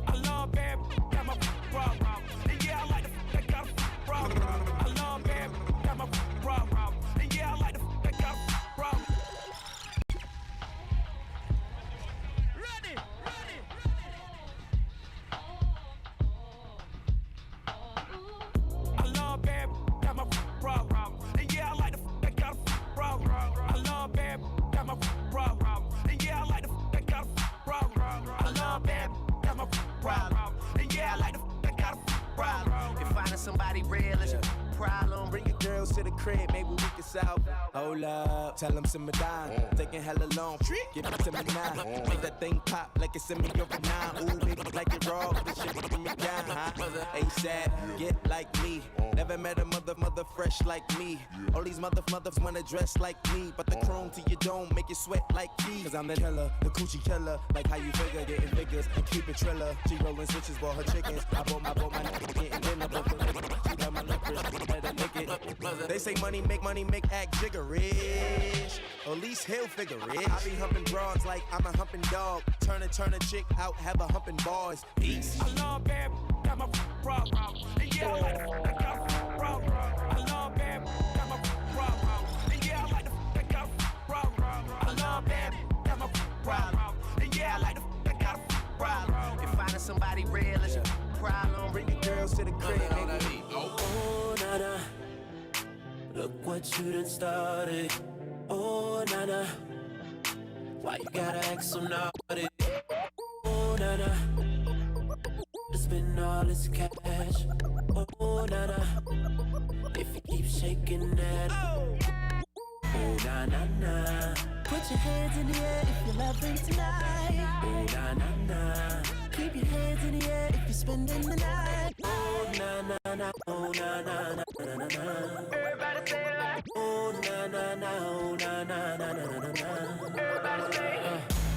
I love bad, got my problem. And yeah, I like the that got a problem. I love bad, got my problem. And yeah, I like the that got a problem. Ready, ready, I love bad, got my problem. And yeah, I like the that got a problem. I love bad, got my problem. And yeah, I like the that got a problem. I love bad, got my problem. And yeah, I like the that got a problem. If finding somebody real is your problem, bring your girls to the crib, maybe we can solve. Hold up, tell them simmer down. Taking hella long, give it to me now. Make that thing pop like it's in me over now. Ooh, baby, like it raw, this shit bring me down, huh? ASAP, get like me. Never met a mother fresh like me. All these mothers wanna dress like me, but the chrome to your dome make you sweat like me. Cause I'm the killer, the coochie killer. Like how you figure, getting figures and keep it triller. She rolling switches, bought her chickens. I bought my nigga, getting dinner, but she got my liquor, better lick it. They say money make act jiggerish. At least he'll figure it. I be humping broads like I'm a humping dog. Turn a chick out, have a humping bars. Peace. I love bad, got my problem. And yeah, I like the that got a problem. I love bad, got my problem. And yeah, I like the that got a problem. I somebody real. It's your problem. Bring your girls to the crib, nigga. Oh, nana, look what you done started. Oh, nana, why you gotta act so naughty? Oh, nana, to spend all this cash. Oh, nana, if you keep shaking that. Oh, na-na-na. Put your hands in the air if you're loving tonight. Oh, na-na-na. Keep your hands in the air if you're spending the night. Oh, na-na-na. Oh, na-na-na. Everybody say it like. Oh, na-na-na. Oh, na-na-na.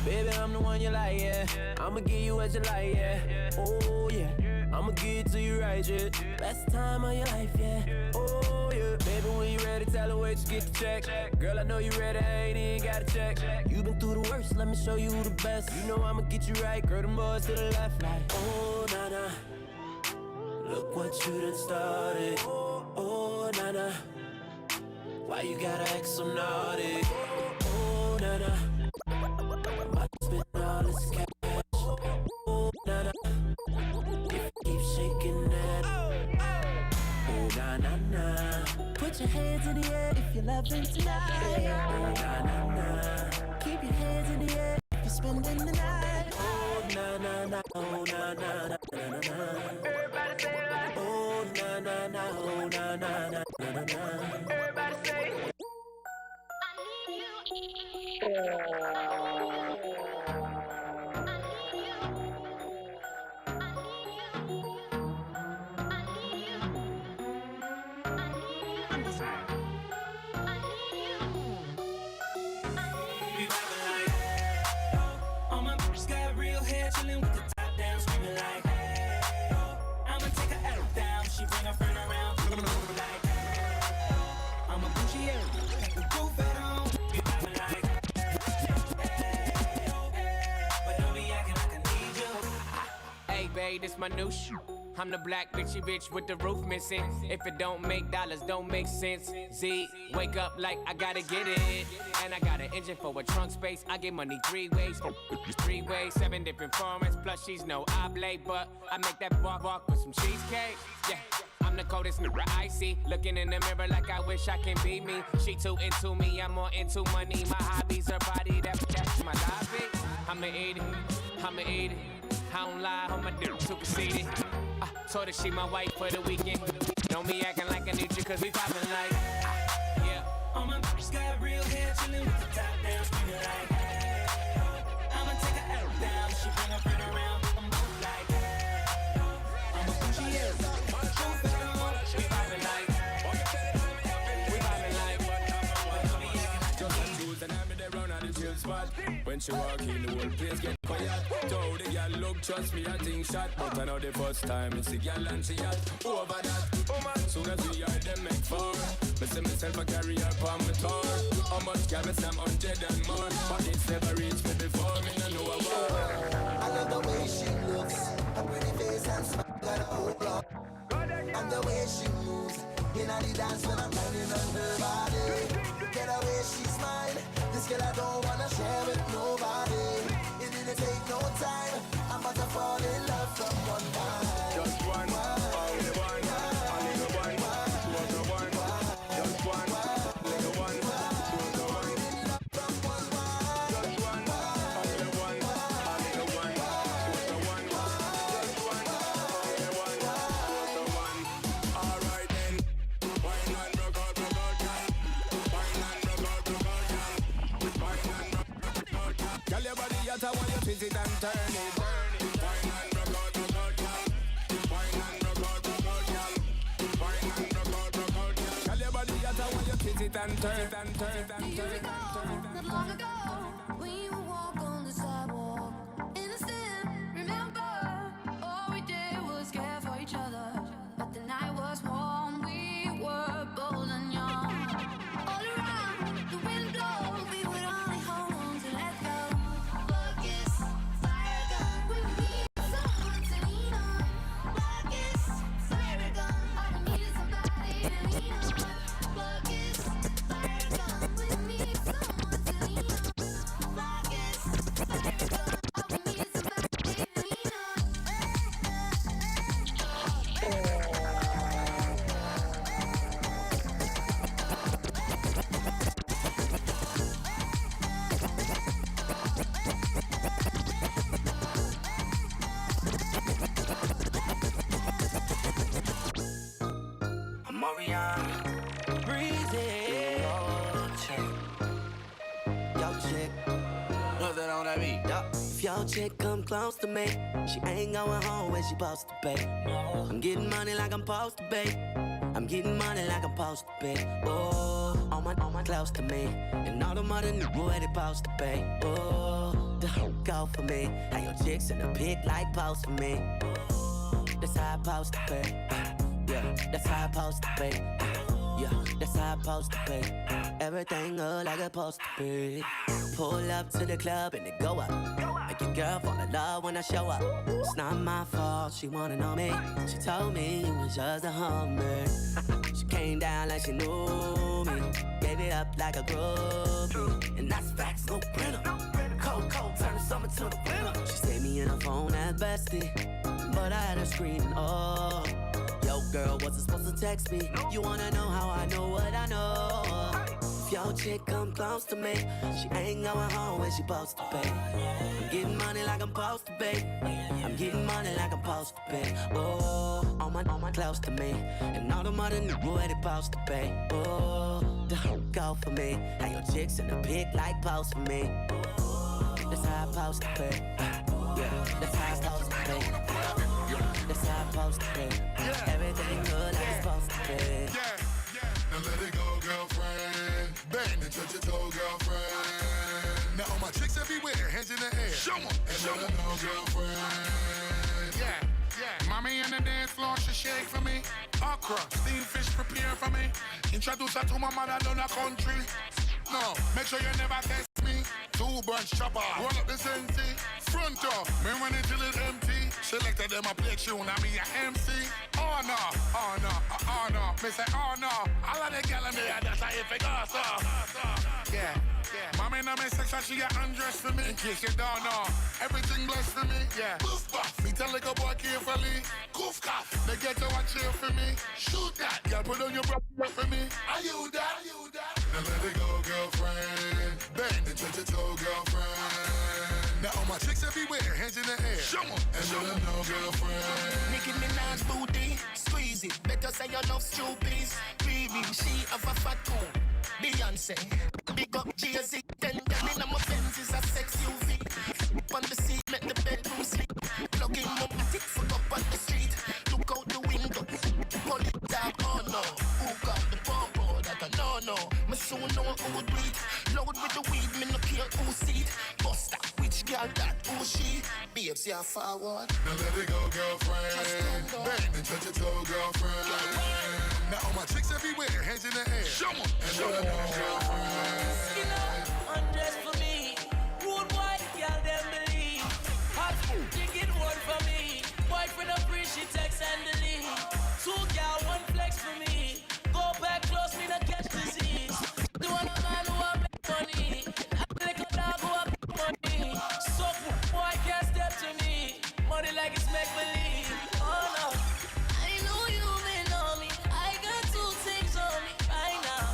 Baby, I'm the one you like, yeah. I'ma give you what you like, yeah. Oh, yeah. I'ma give it to you right, yeah. Best time of your life, yeah. Oh, yeah. Baby, when you ready, tell her where you get the check. Girl, I know you ready, I ain't even got to check. You been through the worst, let me show you the best. You know I'ma get you right, girl, them boys to the left, like. Oh, na-na, look what you done started. Oh, na-na, why you gotta act so naughty? Oh, na-na, why you spend all this cash? Oh, na-na, if you keep shaking that. Oh, na-na-na. Put your hands in the air if you're loving tonight. Oh, na-na-na. Keep your hands in the air if you're spending the night. Oh, na-na-na. Oh, na-na-na. Everybody say it like. Oh, na-na-na. Oh, na-na-na. Everybody say it. All my bitches got real hair, chillin' with the top down, screaming like, hey, I'ma take her out down. She bring her friend around, like, hey, I'm a bougie area, got the roof at home. We poppin' like, but don't be acting like I need you. Hey, babe, this my new shoe. I'm the black bitchy bitch with the roof missing. If it don't make dollars, don't make sense. Z, wake up like I gotta get it. And I got an engine for a trunk space. I get money 3 ways. 3 ways, 7 different formats. Plus she's no oblate, but I make that walk with some cheesecake. Yeah. I'm the coldest nigga I see. Looking in the mirror like I wish I can be me. She too into me, I'm more into money. My hobbies, her body, that's my hobby. I'ma eat it, I'ma eat it. I don't lie, on my dick too conceited. I told her she my wife for the weekend. Don't be acting like I need you, cause we poppin' like, yeah. All my bitches got real hair, chillin' with the top down, screaming like, hey, I'ma take her out down. She bring her friend around, I'm both like, hey, I'm a bougie area, got the roof at home. We poppin' like, but don't be acting like Just on Tuesday night, me dey run at the chill spot. When she walk in, the whole place get quiet. Told the girl, look, trust me, I think shot. But I know the first time it's the girl and she hot. Over that, oh man, soon as we are them make four. Me see myself a carry her on my tour. How much girl me say I'm 100 and more. But it's never reached me before, me no know a war. I love the way she looks, her pretty face and smile got a hold on. And the way she moves, in the dance when I'm grinding on her body. Get the way she smile, this girl I don't wanna share with nobody. It didn't take no time, I'm about to fall in love from one time. Just one, only one, only the one, two of the one. Just one, only the one, two of the one. Just one, only the one, only the one, two of the one. Just one, only the one, two of the one. All right then, wine and rock out, girl. Wine and rock out, girl. Wine and rock out. Girl, your body hot, I want you twist it and turn it. Wine and rock out, girl. Wine and rock out, girl. Wine and rock out, girl. Girl, your body hot, I want you twist it and turn it and turn it and turn it. Not long ago, we would walk on the sidewalk. Innocent, remember? All we did was care for each other. But the night was warm, we were bold and young. All around, the wind blows, we would only hold on to let go. Focus, fire gun, we need someone to lean on. Focus, fire gun, I needed somebody to lean on. Focus, fire gun, we need someone. yeah. Breezy. Yo, chick. What's that on that beat? Yeah. If your chick come close to me, she ain't going home when she supposed to pay. I'm getting money like I'm supposed to pay. I'm getting money like I'm supposed to pay. Oh, all my close to me, and all the money where they supposed to pay. Oh, the go for me. How your chicks in the pit like post for me. That's how I supposed to pay. Yeah, that's how I supposed to pay. Yeah, that's how I supposed to pay. Everything look like it's supposed to be. Pull up to the club and it go up. Make your girl fall in love when I show up. It's not my fault, she wanna know me. She told me it was just a hummer. She came down like she knew me. Gave it up like a groupie. And that's facts, no printer. Cold, turn the summer to the winter. She saved me in her phone at bestie, but I had her screaming, oh. Yo, girl, wasn't supposed to text me. You wanna know how I know what I know? If your chick come close to me, she ain't going home when she supposed to pay. I'm getting money like I'm supposed to pay. I'm getting money like I'm supposed to pay. Oh, all my close to me, and all the money where they supposed to pay. Oh, the go for me. How your chicks in the pit like post for me. That's how I supposed to pay. Yeah, that's how I supposed to pay. That's how I'm supposed to pay. Everything good like it's supposed to pay. Now let it go, girlfriend. Bang and touch your toe, girlfriend. Now all my chicks everywhere, hands in the air. Show 'em, and show 'em, know, girlfriend. Yeah. Mommy on the dance floor, she shake for me. Okra, steamed fish prepare for me. Introduce her to my mother down the country. No, make sure you never test me. 2 bunch chopper, roll up the sensei. Front door, me run it till it's empty. Selected them a play tune, I me a MC. Oh no, me say oh no. All of the gal in there, that's how if it goes so. Yeah. Mommy in my section, she get undressed for me. In case you don't know, everything blessed for me. Yeah. Goof buff, me tell the boy carefully. Goof cough, they get to watch here for me. Shoot that, girl, put on your breath for me. Are you that? Now let it go, girlfriend. Bang and touch your toe, girlfriend. Now all my chicks everywhere, hands in the air. Show 'em, and show them no, girlfriend. Nicki Minaj booty, squeeze it. Better say you love stupid. Baby, she have a fat coat. Beyonce, big up Jay-Z. 10 gal in my Benz is a sex UV. On the seat, make the bedroom sleep. Plug in my matic, fuck up on the street. Look out the window, pull it down, oh no. Who got the bomb, that I no. Me soon know who would breathe. Load with the weed, me no care who see it. Bust that, which girl that, who she? Babes, yeah, forward. Now let it go, girlfriend. Bang and touch your toe, girlfriend. Now all my chicks everywhere, hands in the air. Show 'em, and show them no, girlfriend. Skin up, undress for me. Rude boy, girl, them believe. Hot food, you get one for me. Boyfriend of free, she text and delete. 2 girl, 1 flex for me. Go back close, me not catch disease. The one man who a make money. I like a dog who a make money. So boy can't step to me. Money like it's make believe. Oh no. I know you may know me. I got 2 things on me right now.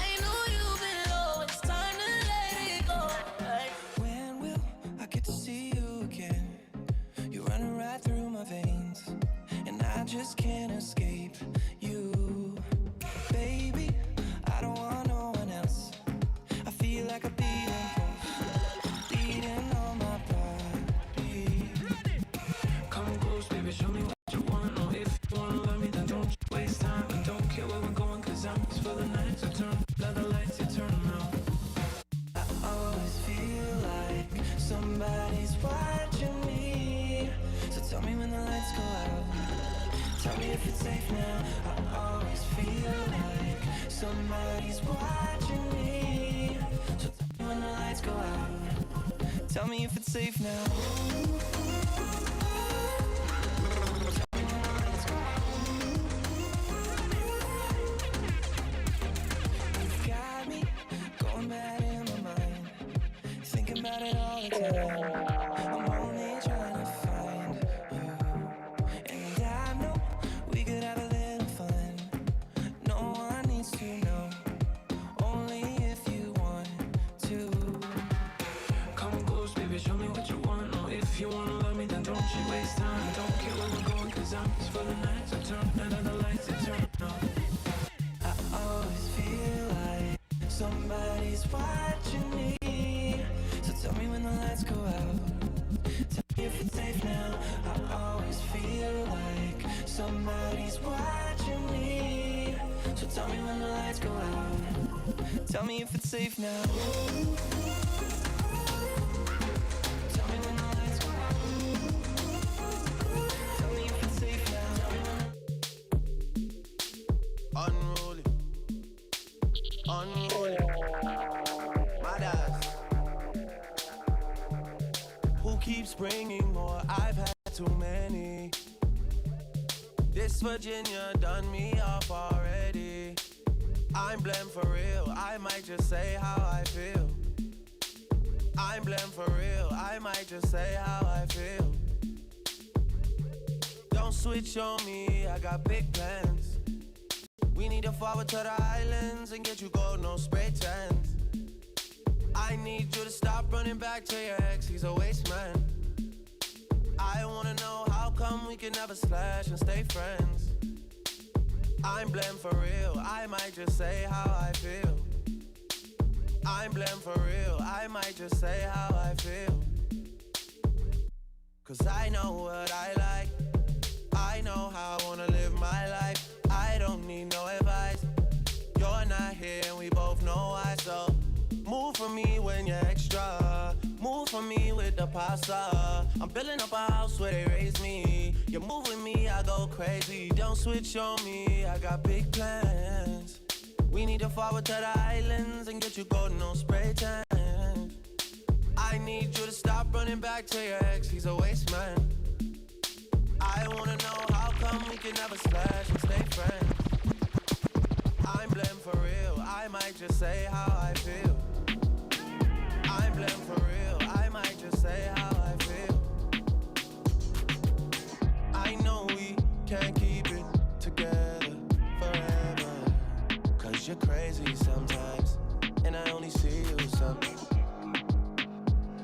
I know you've been low. It's time to let it go. Like, when will I get to see you again? You're running right through my veins, and I just can't escape you. Baby, I don't want no one else. I feel like a beating pulse, beating on my body. Come close, baby, show me what you want. Or if you wanna love me, then don't you waste time. And don't care where we're going, cause I'm just for the night. So turn down the lights, you turn them out. I always feel like somebody's watching me. So tell me when the lights go out. Tell me if it's safe now. I always feel like somebody's watching me. So tell me when the lights go out. Tell me if it's safe now. You've got me going mad in my mind, thinking about it all the time. I'm only trying to find you, and I know we could have a little fun. No one needs to know, only if you want to. Come close, baby, show me what you want. Or if you wanna love me, then don't you waste time. Don't care where we're going, cause I'm just for the night. So turn down the lights, you turn them out. Tell me if it's safe now. Tell me when the lights go out. Tell me if it's safe now. Unruly. Unruly. Maad eyes. Who keeps bringing more? I've had too many. This Virginia done me off already. I'm blamed for real, I might just say how I feel. I'm blamed for real, I might just say how I feel. Don't switch on me, I got big plans. We need to forward to the islands and get you gold, no spray tans. I need you to stop running back to your ex, he's a waste man. I wanna know how come we can never slash and stay friends. I'm blamed for real, I might just say how I feel. I'm blamed for real, I might just say how I feel. Cause I know what I like, I know how I wanna live my life. I don't need no advice, you're not here and we both know why. So move for me when you're extra, move for me with the pasta. I'm building up a house where they raise me. You move with me, I go crazy. Don't switch on me, I got big plans. We need to forward to the islands and get you golden, no spray tan. I need you to stop running back to your ex, he's a waste man. I wanna know how come we can never splash and stay friends. I'm blamed for real, I might just say how I feel. I'm blamed for real, I might just say how I feel. I know we can't keep it together forever, cause you're crazy sometimes, and I only see you sometimes.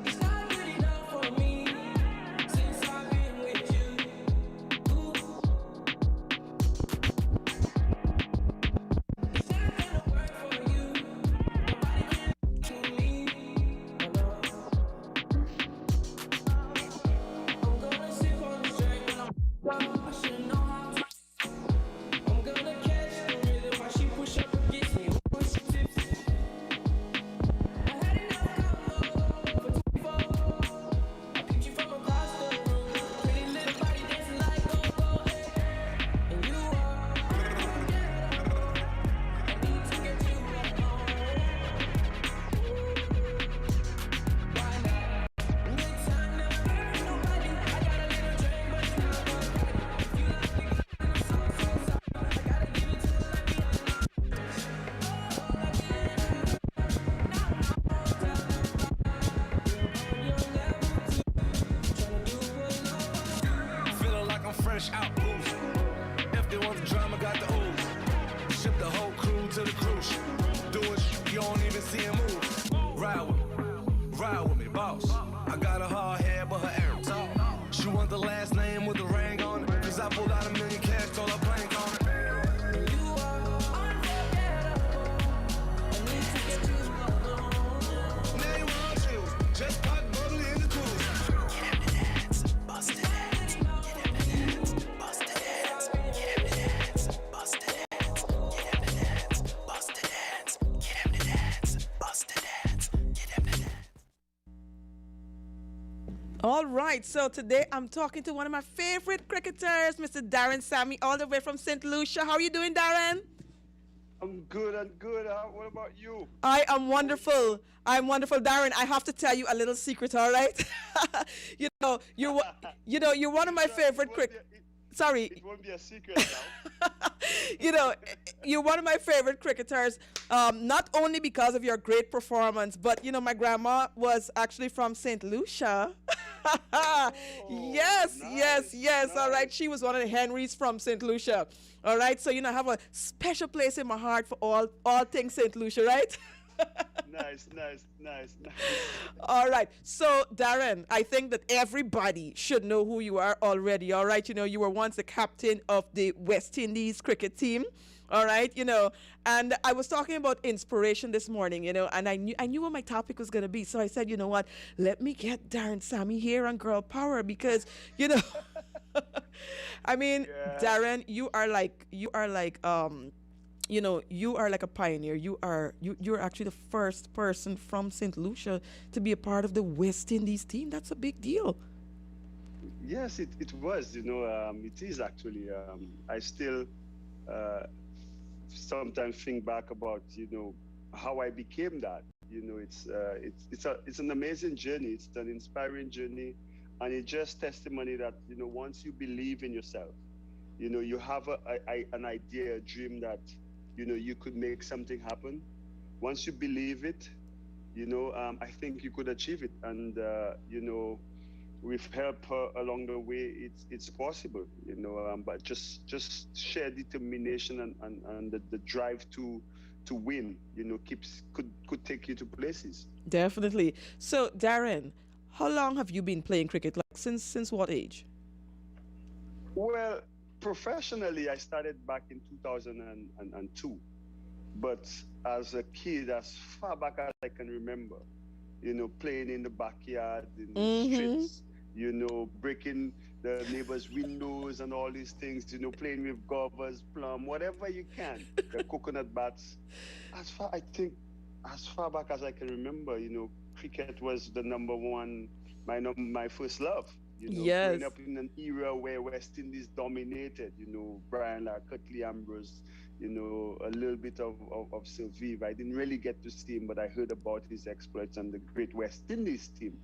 It's not good enough for me since I've been with you. Ooh. It's not gonna work for you. Nobody can to me. I'm gonna sip on this drink when I'm I should know how to. I'm gonna catch the rhythm while she push up against me. Push tips. I had enough combo for 24. I picked you from across the room. Pretty little body dancing like go-go. And you are unforgettable. I need to get you at home. Why not? Good time never hurt nobody. I got a little drink, but it's not one body. If you like me, then I'm so sorry. I gotta give it to you like me and I. Feeling like I'm fresh out booze. If they want the drama, got the ooze. Ship the whole crew to the cruise. Do it, you don't even see him move. Ride with me, boss. I got a hard head, but her air talk. She want the last name with the ring on it. Cause I pulled out $1 million cash, told her blank on it. You are unforgettable. I need to get you alone. Now you want you, just pop bubbly in the cruise. Get him to dance, bust to dance. Get him to dance, bust to dance. Get him to dance, bust to dance. Get him to dance, bust to dance. Get him to dance, bust to dance. Get him to dance. All right, so today I'm talking to one of my favorite cricketers, Mr. Darren Sammy, all the way from St. Lucia. How are you doing, Darren? I'm good. What about you? I am wonderful. I'm wonderful, Darren. I have to tell you a little secret, all right? You're one of my favorite Sorry. It won't be a secret now. You're one of my favorite cricketers, not only because of your great performance, but, my grandma was actually from St. Lucia. Yes. Nice. All right. She was one of the Henrys from St. Lucia. All right. So, I have a special place in my heart for all things St. Lucia, right? Nice. All right. So, Darren, I think that everybody should know who you are already. All right. You were once the captain of the West Indies cricket team. All right. And I was talking about inspiration this morning, and I knew what my topic was going to be. So I said, you know what? Let me get Darren Sammy here on Girl Power because, I mean, yeah. Darren, you are like you know, you are like a pioneer. You're actually the first person from St. Lucia to be a part of the West Indies team. That's a big deal. Yes, it was. It is actually. I still sometimes think back about how I became that. It's an amazing journey. It's an inspiring journey, and it's just testimony that once you believe in yourself, you have an idea, a dream that you could make something happen. Once you believe it, I think you could achieve it, and with help along the way, it's possible, but just sheer determination and the drive to win, could take you to places. Definitely. So, Darren, how long have you been playing cricket? Like since what age? Well, professionally, I started back in 2002, but as a kid, as far back as I can remember, playing in the backyard, in the streets, breaking the neighbors' windows and all these things, playing with govers, plum, whatever you can, the coconut bats. As far back as I can remember, cricket was the number one, my first love. Yes. Growing up in an era where West Indies dominated, Brian Lara, Curtly Ambrose, a little bit of Sylvive. I didn't really get to see him, but I heard about his exploits and the great West Indies team.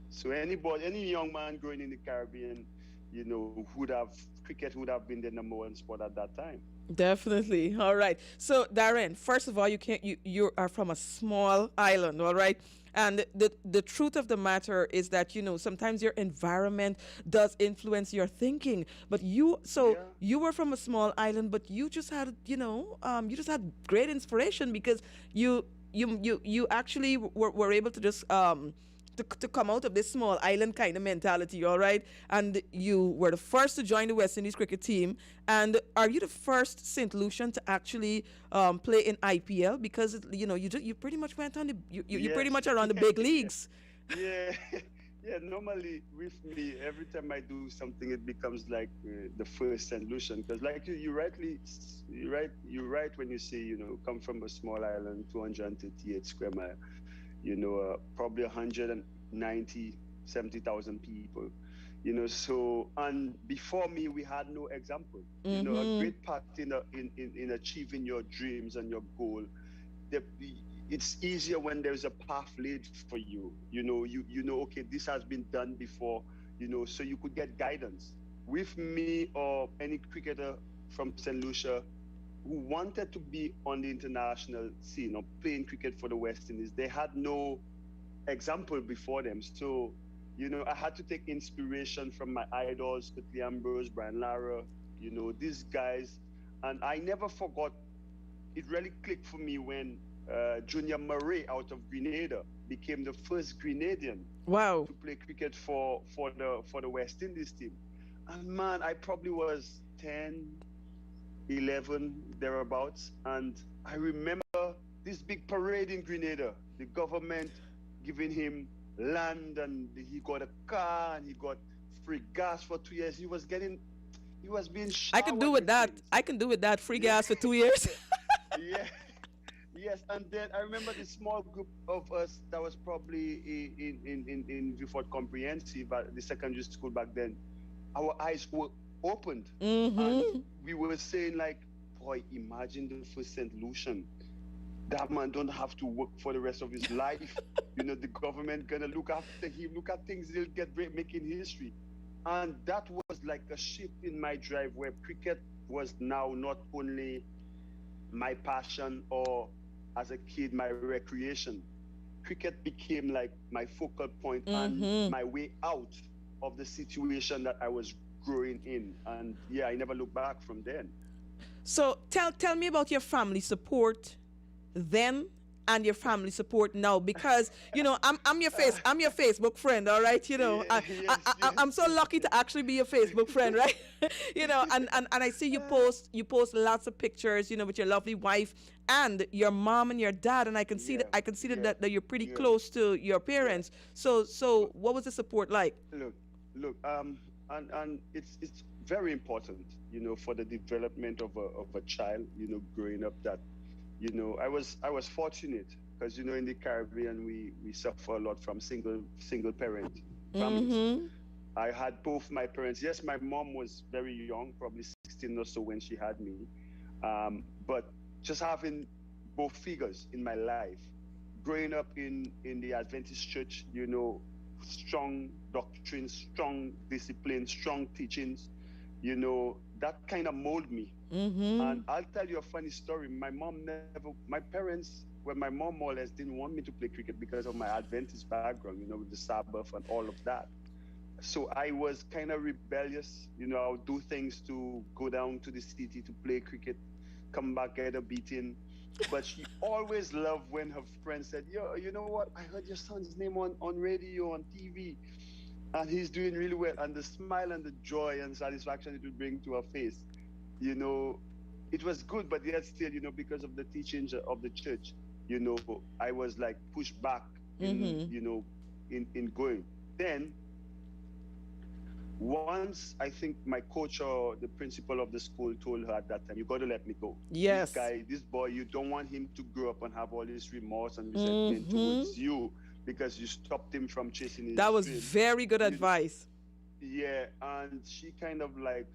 So any young man growing in the Caribbean, cricket would have been the number one sport at that time. Definitely. All right. So, Darren, first of all, you are from a small island, all right? And the truth of the matter is that, sometimes your environment does influence your thinking. But you were from a small island, but you just had, you just had great inspiration because you actually were able to just to come out of this small island kind of mentality, all right? And you were the first to join the West Indies cricket team. And are you the first St. Lucian to actually play in IPL? Because you pretty much went on you pretty much are on the big leagues. Yeah. Normally with me, every time I do something, it becomes like the first St. Lucian. Because like you're right when you say come from a small island, 238 square mile. Probably 70,000 people, so, and before me, we had no example. A great part in achieving your dreams and your goal, it's easier when there's a path laid for you. Okay, this has been done before, so you could get guidance. With me or any cricketer from St. Lucia who wanted to be on the international scene or playing cricket for the West Indies, they had no example before them. So, I had to take inspiration from my idols, Curtly Ambrose, Brian Lara, these guys. And I never forgot, it really clicked for me when Junior Murray out of Grenada became the first Grenadian to play cricket for the West Indies team. And man, I probably was 10, 11 thereabouts, and I remember this big parade in Grenada, the government giving him land, and he got a car and he got free gas for 2 years. He was being showered. I can do with that free gas for 2 years. Yeah. Yes, and then I remember the small group of us that was probably in Vieux-Fort Comprehensive at the secondary school back then. Our eyes were opened, and we were saying like, boy, imagine the first St. Lucian. That man don't have to work for the rest of his life. The government gonna look after him, look at things, he'll get making history. And that was like a shift in my drive, where cricket was now not only my passion or as a kid my recreation. Cricket became like my focal point and my way out of the situation that I was growing in. And yeah, I never looked back from then. So tell me about your family support then and your family support now, because I'm your Facebook friend, all right? I'm so lucky to actually be your Facebook friend, right? And I see you post lots of pictures, with your lovely wife and your mom and your dad, and I can see that you're pretty close to your parents. So what was the support like? Look, and it's very important, for the development of a child, growing up. That, I was fortunate because, in the Caribbean, we suffer a lot from single parent families. Mm-hmm. I had both my parents. Yes, my mom was very young, probably 16 or so when she had me. But just having both figures in my life, growing up in the Adventist church, strong doctrines, strong discipline, strong teachings, that kind of mold me. Mm-hmm. And I'll tell you a funny story. My parents, well, my mom more or less didn't want me to play cricket because of my Adventist background, with the Sabbath and all of that. So I was kind of rebellious. I would do things to go down to the city to play cricket, come back, get a beating. But she always loved when her friend said, "Yo, you know what? I heard your son's name on radio, on TV, and he's doing really well." And the smile and the joy and satisfaction it would bring to her face, it was good. But yet still, because of the teachings of the church, I was like pushed back in, in going. Then once I think my coach or the principal of the school told her at that time, "You got to let me go. Yes. This boy, you don't want him to grow up and have all this remorse and resentment towards you because you stopped him from chasing his That was dream." very good advice. Yeah, and she kind of like,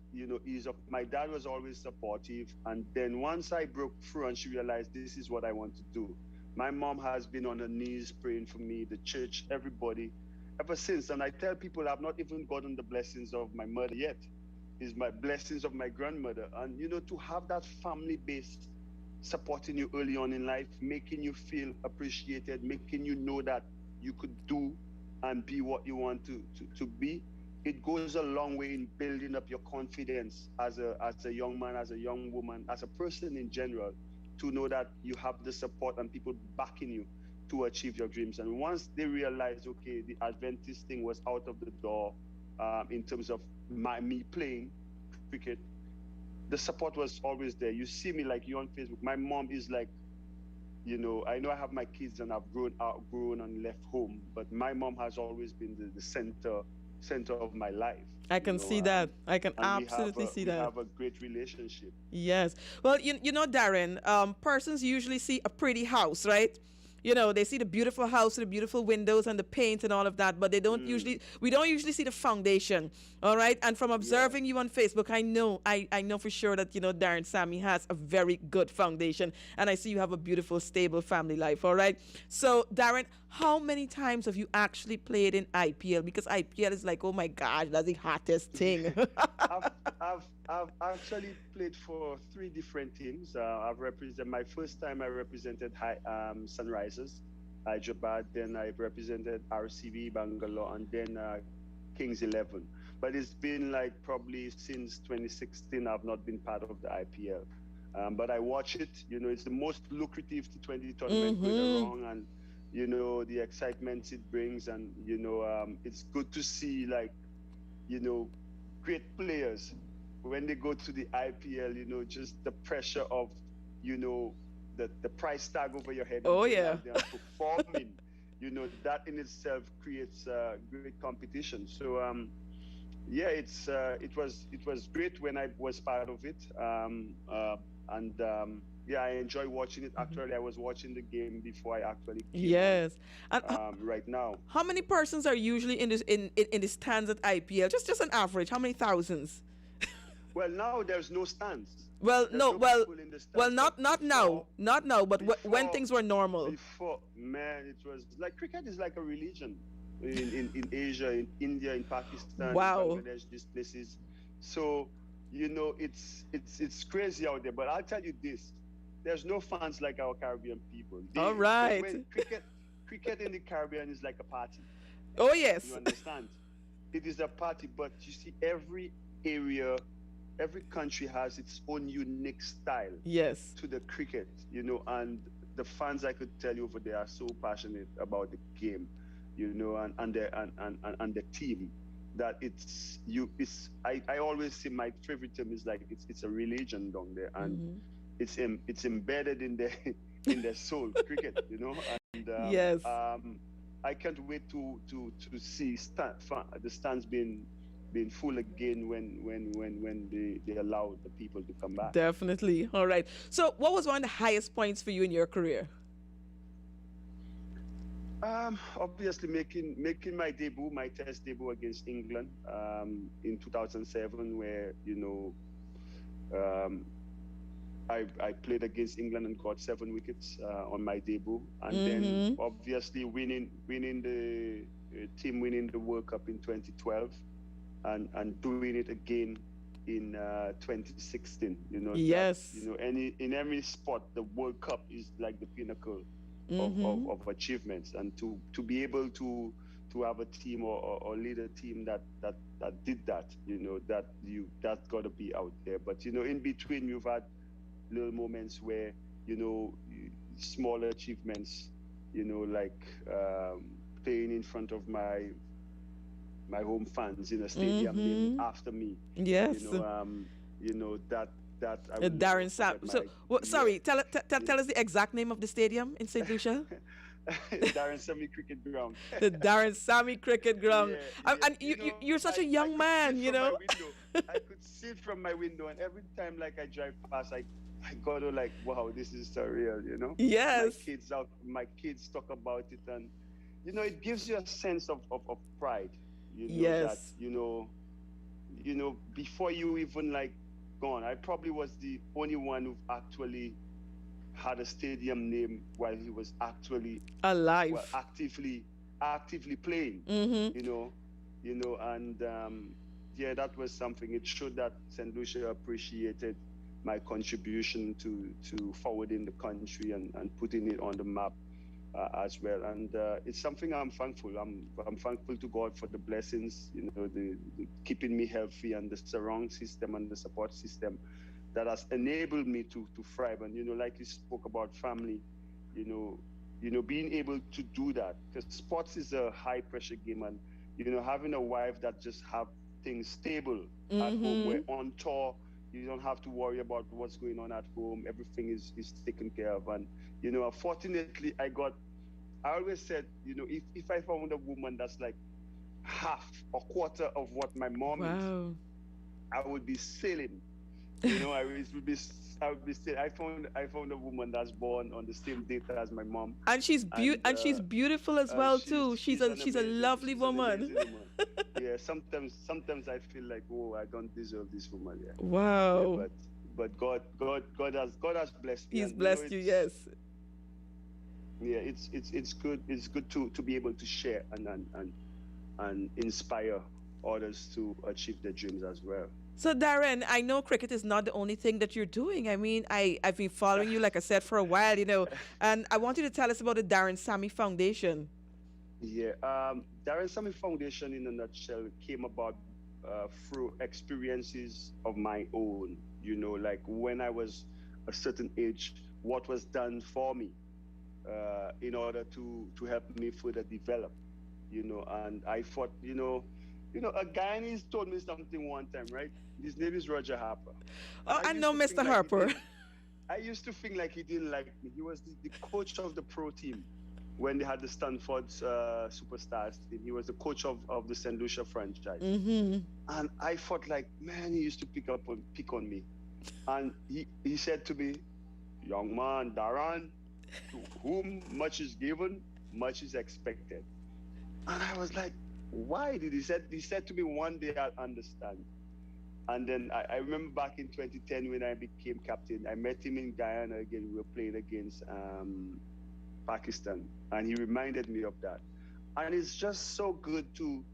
eased up. My dad was always supportive. And then once I broke through and she realized this is what I want to do, my mom has been on her knees praying for me, the church, everybody, ever since. And I tell people I've not even gotten the blessings of my mother yet. It's my blessings of my grandmother. And, to have that family base supporting you early on in life, making you feel appreciated, making you know that you could do and be what you want to be, it goes a long way in building up your confidence as a young man, as a young woman, as a person in general, to know that you have the support and people backing you to achieve your dreams. And once they realize, okay, the Adventist thing was out of the door, in terms of me playing cricket, the support was always there. You see me like you on Facebook. My mom is like, I know I have my kids and I've outgrown and left home, but my mom has always been the center of my life. I can see that. I can absolutely see that. We have a great relationship. Yes. Well, Darren, persons usually see a pretty house, right? They see the beautiful house, the beautiful windows and the paint and all of that, but we don't usually see the foundation. All right. And from observing you on Facebook, I know for sure that, Darren Sammy has a very good foundation. And I see you have a beautiful, stable family life. All right. So, Darren, how many times have you actually played in IPL? Because IPL is like, oh my gosh, that's the hottest thing. I've actually played for 3 different teams. My first time I represented Sunrisers, Hyderabad, then I represented RCB, Bangalore, and then Kings 11. But it's been like probably since 2016, I've not been part of the IPL. But I watch it, it's the most lucrative T20 tournament going around, and the excitement it brings, and it's good to see great players when they go to the IPL, just the pressure of the price tag over your head. Oh yeah. They are performing, that in itself creates great competition. So it was great when I was part of it, I enjoy watching it. Actually, I was watching the game before I actually came on, right now. How many persons are usually in the stands at IPL? Just an average. How many thousands? Well, now there's no stands. Well, there's not now. Not now, but when things were normal. Before, man, it was like cricket is like a religion in Asia, in India, in Pakistan, wow. in Bangladesh, these places. So, it's crazy out there. But I'll tell you this. There's no fans like our Caribbean people. All right. Cricket in the Caribbean is like a party. Oh, yes. You understand? It is a party, but you see every area, every country has its own unique style. Yes. To the cricket, and the fans, I could tell you over there, are so passionate about the game, and the team, that I always say my favorite term is like it's a religion down there, and it's embedded in their soul, cricket, and yes. I can't wait to see the stands being been full again when they allow the people to come back. Definitely. All right. So, what was one of the highest points for you in your career? Obviously making my debut, my test debut against England in 2007, where I played against England and got 7 wickets on my debut, and then obviously winning the team winning the World Cup in 2012, and doing it again in 2016. Yes. In every sport, the World Cup is like the pinnacle of achievements, and to be able to have a team or lead a team that did that, that's got to be out there. But in between, you've had little moments where smaller achievements, like playing in front of my home fans in a stadium named after me. Yes. That I Darren Sam. So, sorry, tell us the exact name of the stadium in St. Lucia. Darren Sammy Cricket Ground. The Darren Sammy Cricket Ground. And you're such a young man, I could see it from my window, and every time like I drive past, I go to like, wow, this is surreal, Yes. My kids talk about it, and it gives you a sense of pride. Yes. That, before you even like gone, I probably was the only one who actually had a stadium name while he was actually alive, actively playing. And that was something. It showed that St. Lucia appreciated my contribution to forwarding the country and putting it on the map as well. And it's something I'm thankful. I'm thankful to God for the blessings, the keeping me healthy, and the surround system and the support system that has enabled me to thrive. And like you spoke about family, being able to do that, because sports is a high pressure game, and having a wife that just have things stable at home, where on tour you don't have to worry about what's going on at home. Everything is taken care of. And fortunately, I always said, if I found a woman that's like half or quarter of what my mom is, I would be sailing. I found a woman that's born on the same date as my mom, and she's beautiful as well too. She's a lovely woman. Yeah, sometimes I feel like, oh, I don't deserve this woman. Yeah. Wow. Yeah, but God has blessed me. He's blessed you, yes. Yeah, it's good. It's good to be able to share and inspire others to achieve their dreams as well. So Darren, I know cricket is not the only thing that you're doing. I mean, I've been following you, like I said, for a while, and I want you to tell us about the Darren Sammy Foundation. Yeah, Darren Sammy Foundation, in a nutshell, came about through experiences of my own. Like when I was a certain age, what was done for me in order to help me further develop. And I thought, a Guyanese told me something one time, right? His name is Roger Harper. Oh, I know Mr. Harper. I used to think like he didn't like me. He was the coach of the pro team when they had the Stanford Superstars team. He was the coach of the St. Lucia franchise. And I thought like, man, he used to pick on me. And he said to me, young man, Darren, to whom much is given, much is expected. And I was like, why did he said to me, one day I'll understand. And then I remember back in 2010 when I became captain, I met him in Guyana again. We were playing against Pakistan, and he reminded me of that. And it's just so good to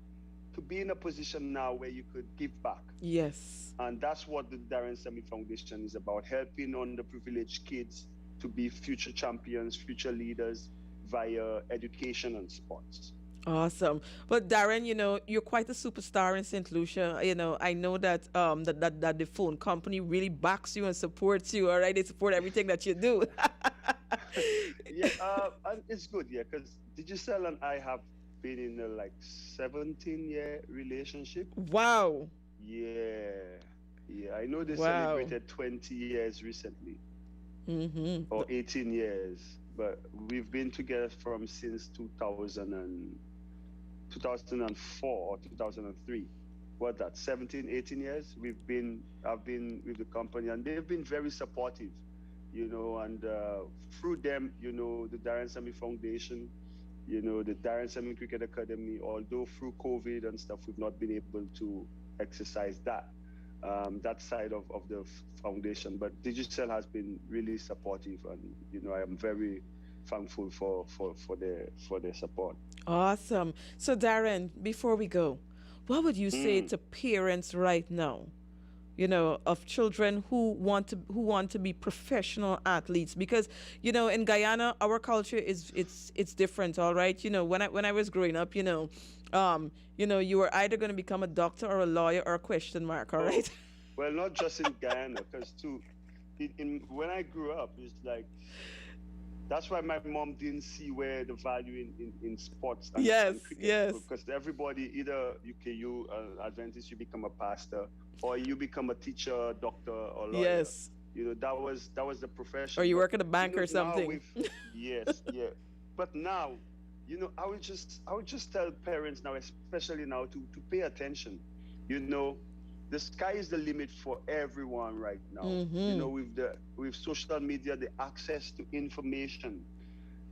be in a position now where you could give back. Yes. And that's what the Darren Sammy Foundation is about, helping underprivileged kids to be future champions, future leaders via education and sports. Awesome. But Darren, you're quite a superstar in St. Lucia. I know that that the phone company really backs you and supports you. All right, they support everything that you do. Yeah, and it's good, yeah, because Digicel and I have been in a 17-year relationship. Wow. Yeah. I know they celebrated 20 years recently, or 18 years, but we've been together since 2004 or 2003. what that 17, 18 years I've been with the company, and they've been very supportive, and through them, the Darren Sammy Foundation, the Darren Sammy Cricket Academy, although through COVID and stuff, we've not been able to exercise that side of the foundation. But Digicel has been really supportive, and I am very thankful for their support. Awesome. So Darren, before we go, what would you say to parents right now, of children who want to be professional athletes? Because in Guyana, our culture it's different. All right, when I was growing up, you were either going to become a doctor or a lawyer or a question mark. All right. Well, not just in Guyana, because when I grew up, it's like, that's why my mom didn't see where the value in sports and cricket. Yes. Because everybody, either you Adventist, you become a pastor, or you become a teacher, doctor, or lawyer. Yes. That was the profession. Or you work at a bank or something. Yes, yeah. But now, I would just tell parents now, especially now, to pay attention. The sky is the limit for everyone right now. With social media, the access to information.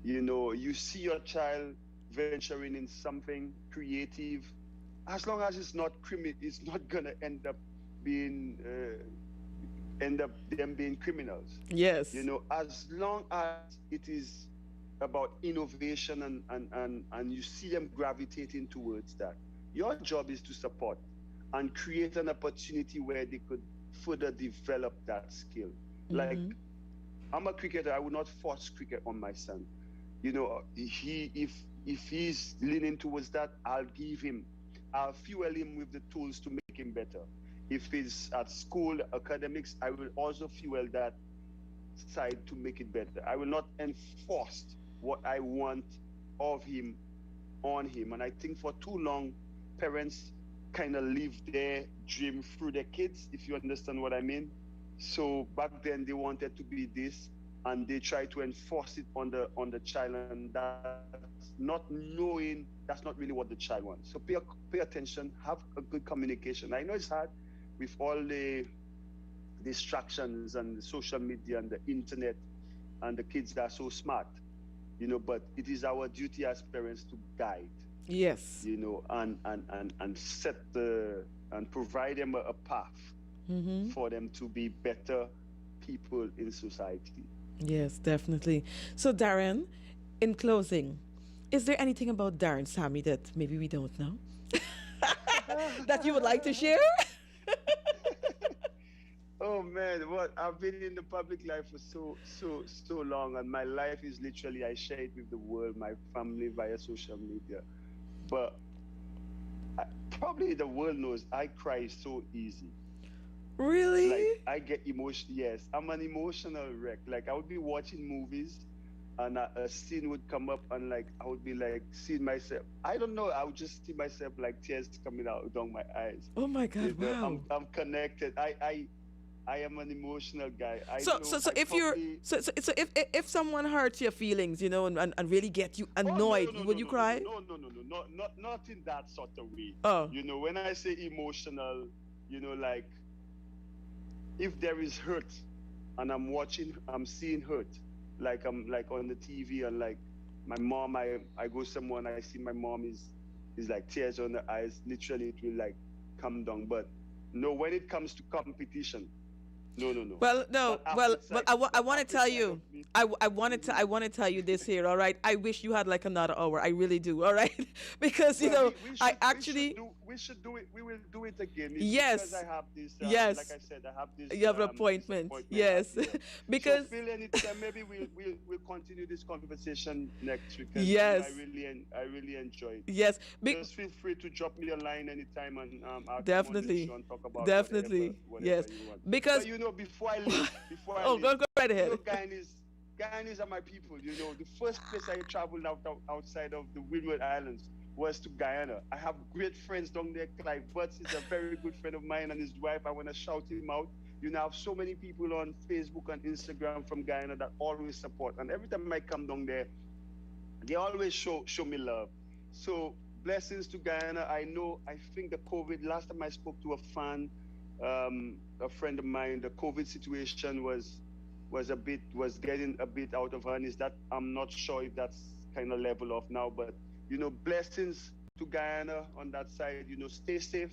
You see your child venturing in something creative, as long as it's not it's not gonna end up them being criminals. Yes. As long as it is about innovation and you see them gravitating towards that, your job is to support and create an opportunity where they could further develop that skill. Like, I'm a cricketer, I would not force cricket on my son. If he's leaning towards that, I'll fuel him with the tools to make him better. If he's at school, academics, I will also fuel that side to make it better. I will not enforce what I want of him on him. And I think for too long, parents kind of live their dream through their kids, if you understand what I mean. So back then they wanted to be this, and they try to enforce it on the child, and that's not knowing that's not really what the child wants. So pay attention, have a good communication. I know it's hard with all the distractions and the social media and the internet, and the kids that are so smart, but it is our duty as parents to guide. Yes. And set and provide them a path for them to be better people in society. Yes, definitely. So Darren, in closing, is there anything about Darren Sammy that maybe we don't know that you would like to share? Oh man, I've been in the public life for so long, and my life is literally, I share it with the world, my family, via social media. But probably the world knows I cry so easy. Really? Like, I get emotional. Yes, I'm an emotional wreck. Like, I would be watching movies, and a scene would come up, and like I would be like seeing myself. I don't know. I would just see myself, like tears coming out down my eyes. Oh my God! Wow. I'm connected. I am an emotional guy. So if someone hurts your feelings, and really get you annoyed, would you cry? No, not in that sort of way. Oh. When I say emotional, like, if there is hurt and I'm seeing hurt, like I'm like on the TV, and like my mom, I go somewhere and I see my mom is like tears on her eyes, literally it will like come down. But no, when it comes to competition, no. Well, no. But I want to tell you, I want to tell you this here. All right. I wish you had like another hour. I really do. All right. Because we should do it. We will do it again. Yes. Because I have this. Yes. Like I said, I have this. You have an appointment. Yes. Because. So feel anytime. Maybe we'll continue this conversation next week. Yes. I really enjoy it. Yes. Just feel free to drop me a line anytime, and I'll definitely. come on the show and talk about definitely. whatever Yes. you want. Because. But before I leave, go right ahead. Guyanese are my people. The first place I traveled outside of the Windward Islands was to Guyana. I have great friends down there. Clive Butts is a very good friend of mine, and his wife. I want to shout him out. I have so many people on Facebook and Instagram from Guyana that always support. And every time I come down there, they always show me love. So blessings to Guyana. I think the COVID, last time I spoke to a fan, a friend of mine, the COVID situation was getting a bit out of hand. Is that, I'm not sure if that's kind of level off now, but blessings to Guyana on that side. Stay safe,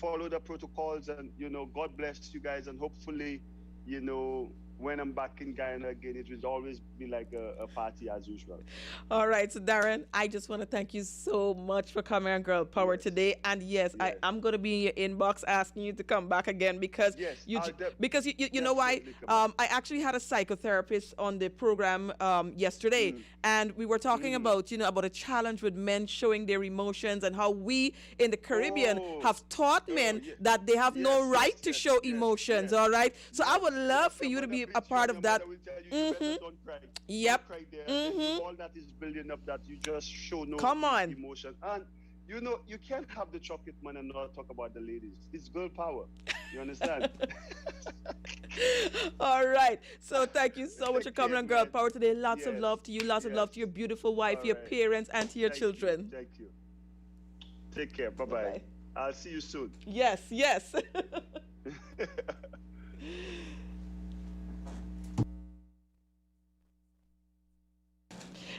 follow the protocols, and God bless you guys, and hopefully when I'm back in Guyana again, it will always be like a party as usual. All right, so Darren, I just want to thank you so much for coming on Girl Power today. And yes, I'm going to be in your inbox asking you to come back again because you know why? I actually had a psychotherapist on the program yesterday, and we were talking about a challenge with men showing their emotions and how we in the Caribbean have taught men that they have no right to show emotions. All right, so I would love for you to be a part of that. Don't cry. Yep. Don't cry there. All that is building up, that you just show no emotion. And you can't have the chocolate man and not talk about the ladies. It's girl power. You understand? All right. So thank you so much for coming on Girl Power today. Lots of love to you. Lots of love to your beautiful wife, your parents, and to your children. Thank you. Take care. Bye-bye. I'll see you soon. Yes.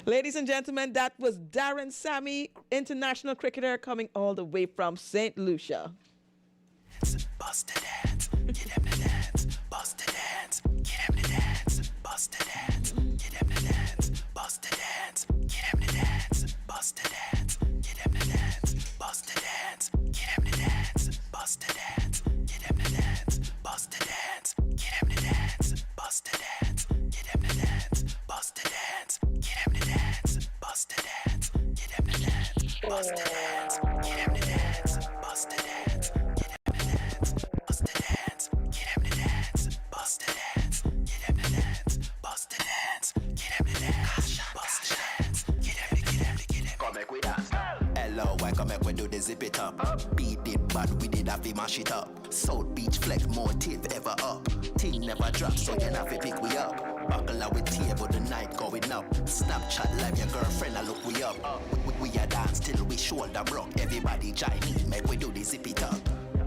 Ladies and gentlemen, that was Darren Sammy, international cricketer, coming all the way from St. Lucia. Bust the dance, get him to dance. Bust the dance, get him to dance. Bust the dance, get him to dance. Bust the dance, get him to dance. Bust the dance, get him to dance. Bust the dance, get him to dance. Bust the dance, get him to dance. Bust the dance, get him to dance. Bust the dance, get him to dance. Bust the dance, get him to dance. Bust the dance, get him to dance. Bust the dance, get him to dance. Bust the dance, get him to dance. Bust the dance, get him to dance. Bust the dance, get him to dance. Bust the dance, get him to dance. Bust the dance, get him. Come make we dance. Hello, why come make we do the zip it up? Beat it bad, we did have to mash it up. South Beach flex, more teeth ever up. Ting never drop, so you have to pick we up. Buckle out with table, the night going up. Snapchat live, your girlfriend, I look we up. We a dance till we shoulder broke. Everybody join me, make we do the zip it up.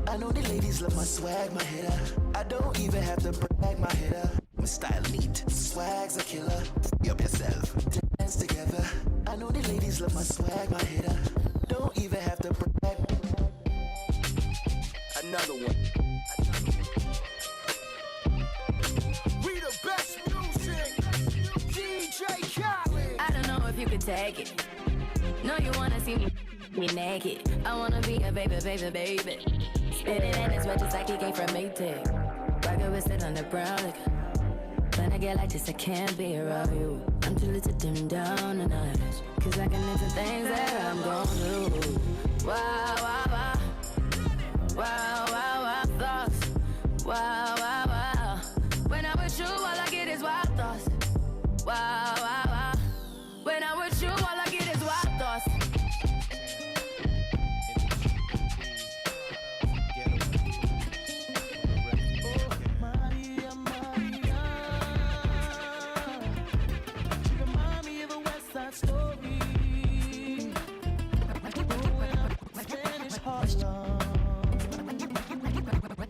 I know the ladies love my swag, my hitter. I don't even have to brag, my hitter. My style neat, swag's a killer. Free up yourself, dance together. I know the ladies love my swag, my hitter. Don't even have to brag. Another one. We the best music. DJ Khaled. I don't know if you could take it. No, you wanna see me naked. I wanna be a baby. Spitting in his red just like he came from Maytag. Rocket with it on the brown liquor. When I get like this, I can't be around you. I'm too little to dim down the night. Cause I can into things that I'm gon' do. Wow, wow, wow. Wow, wow, wow, thoughts. Wow, wow, wow. When I'm with you, all I get is wild thoughts. Wow, wow, wow. When I'm with you, all I get is wild thoughts.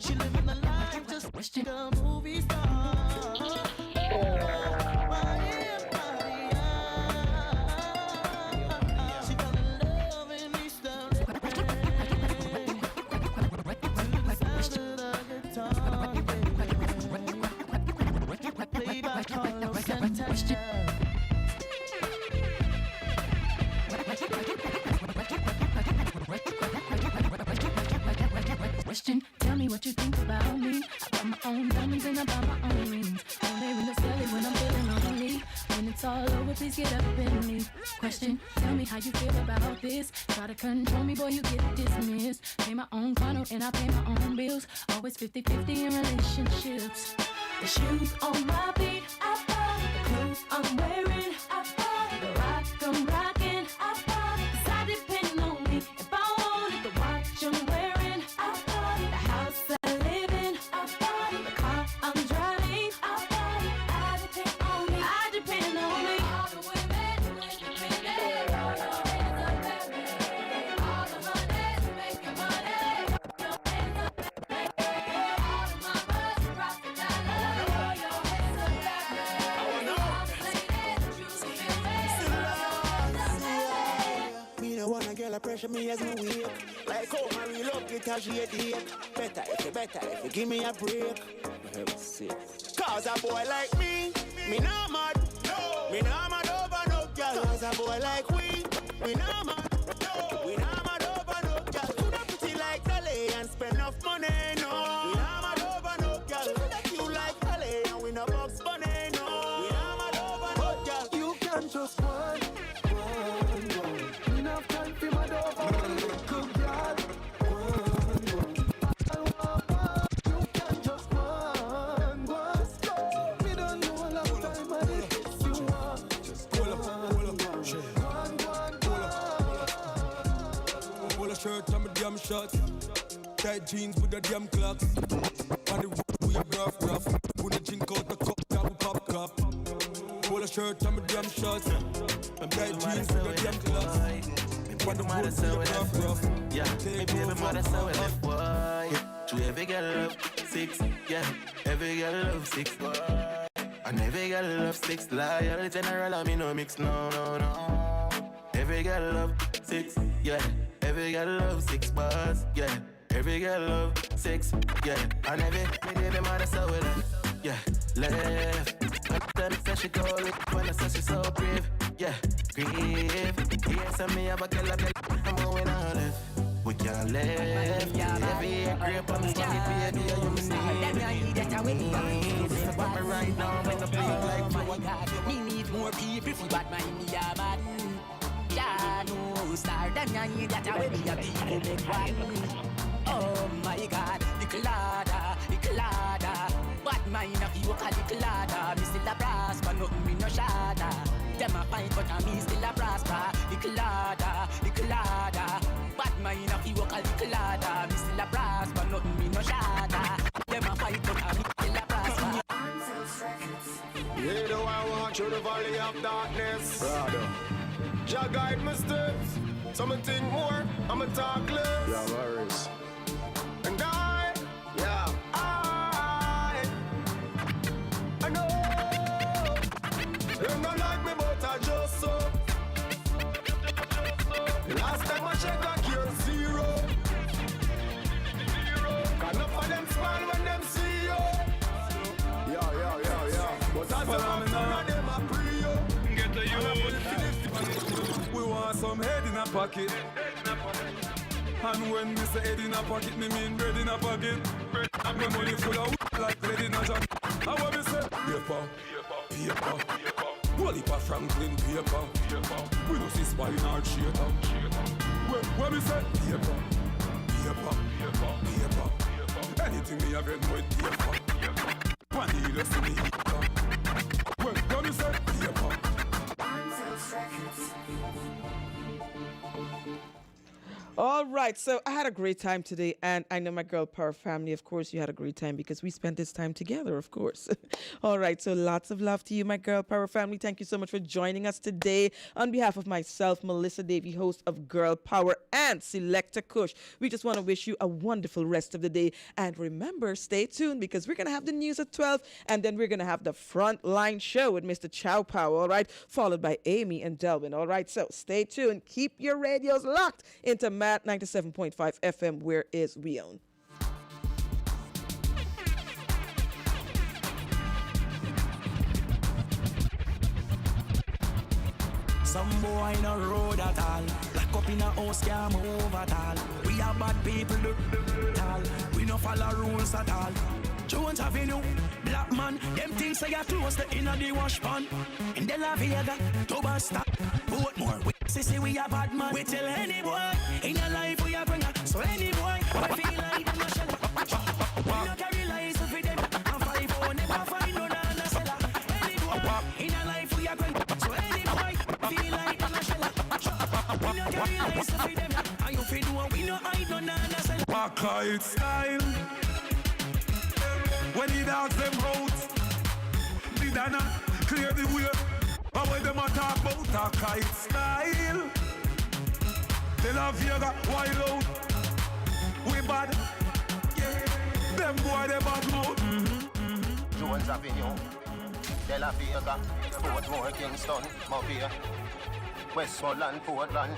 She living a life just like a movie star. She fell in love in East LA. To the sound of the guitar, played by Carlos Santana. Question, tell me what you think about me. I got my own diamonds and I buy my own rings. Only really silly when I'm feeling lonely. When it's all over, please get up in me. Question, tell me how you feel about this. Try to control me, boy, you get dismissed. Pay my own condo and I pay my own bills. Always 50-50 in relationships. The shoes on my feet, I bought. The clothes I'm wearing, I bought. The rock I'm rocking, I bought. 'Cause I depend on me. If I wanted the watch I'm wearing, I bought. The house I live in, I bought. The car I'm driving, I bought. I depend on me. I depend on me. All the women independent. All your hands up, baby. girl I pressure me as me wake. Like how my real up it as she a date. Better if you give me a break. Cause a boy like me not mad. No. Me not mad over no girl. Cause a boy like we not mad. No. We not mad over no girl. You not pretty like Dolly and spend enough money. No. We not mad over no girl. You like you like Dolly and we no box money. No. We not mad over no girl. You can just one. Enough time for my dog. Good girl. Shirt and my damn shorts, tight jeans with the damn clocks. On the road we a rough. When the drink out the cup, that we pop cup. Pull a shirt and my damn shorts, tight jeans with the damn clocks. On the road we a rough. Yeah, me baby mother so we left boy. To every girl love 6, yeah. Every girl love 6 boy. And every girl love 6 loyal general. I mean no mix, no. Every girl love 6, yeah. Every girl love 6 bars, yeah. Every girl love 6, yeah. And every baby mother so we left, yeah. Left. Them say she call it when I say she so brave, yeah. Brave. Yes, and me have a girl I'm going on left. We can't left. Every year grape on the stomach, baby, you me need. This is what me right now, make a play like flower. Me need more people if you bad mind me, yeah, man. Yeah, no star than you that I will be a people make one. Oh my God, the clada. Bad mind of you call the clada. Me still a prosper, nothing me no shada. Them a fight but I me still a prosper. The clada. Bad mind of you call the clada. Me still a prosper, nothing me no shada. Them a fight but I me still a prosper. You know I walk through the valley of darkness, brother. Jah guide my steps, so me think more, I'ma talk less. Yeah, worries. And I know them not like me, but I just so. Last time I checked, I cured 0. Got enough of them smile when them see you. Yeah. But as I'm none of them I pre you. Get the you. We want some head in a pocket. And when we say head in a pocket, me mean bread in a pocket. My money full of like bread in a jam. And what we say? Paper. Wally pa Franklin paper. We don't see spine or shaker. When we say? Paper. Anything me have read with paper. Panny just in the heater. When we say? Paper. All right, so I had a great time today, and I know my girl power family, of course, you had a great time because we spent this time together, of course. All right, so lots of love to you, my girl power family. Thank you so much for joining us today. On behalf of myself, Melissa Davey, host of Girl Power, and Selector Kush, we just want to wish you a wonderful rest of the day. And remember, stay tuned because we're going to have the news at 12, and then we're going to have the Frontline Show with Mr. Chow Power, all right, followed by Amy and Delvin, all right? So stay tuned. Keep your radios locked into Maad 97.5 FM, where is we own. Some boy in a road at all. Lock up in a house, can't move at all. We are bad people, all. We no follow rules at all. Jones Avenue, black man, them things say you're close to inna the wash pan. In De La Vega, to Basta, Boatmore. We say we are bad man. We tell any boy, in your life we are bring her. So any boy, I feel like them a shell. We no carry lies for them. And 5-0 never find no nana seller. Any boy, in your life we are bring her. So any boy, feel like them a shell. We no carry lies for them. And you feel no, we no hide no nana seller. Kite style. When he dogs them out, the Dana clear the way. And when them a talk about a kite style, De La Vega wild out. We bad, yeah. Them boy they bad mouth. Jones Avenue, De La Vega, Boatmore, Kingston, Mobile. Westmoreland, Portland.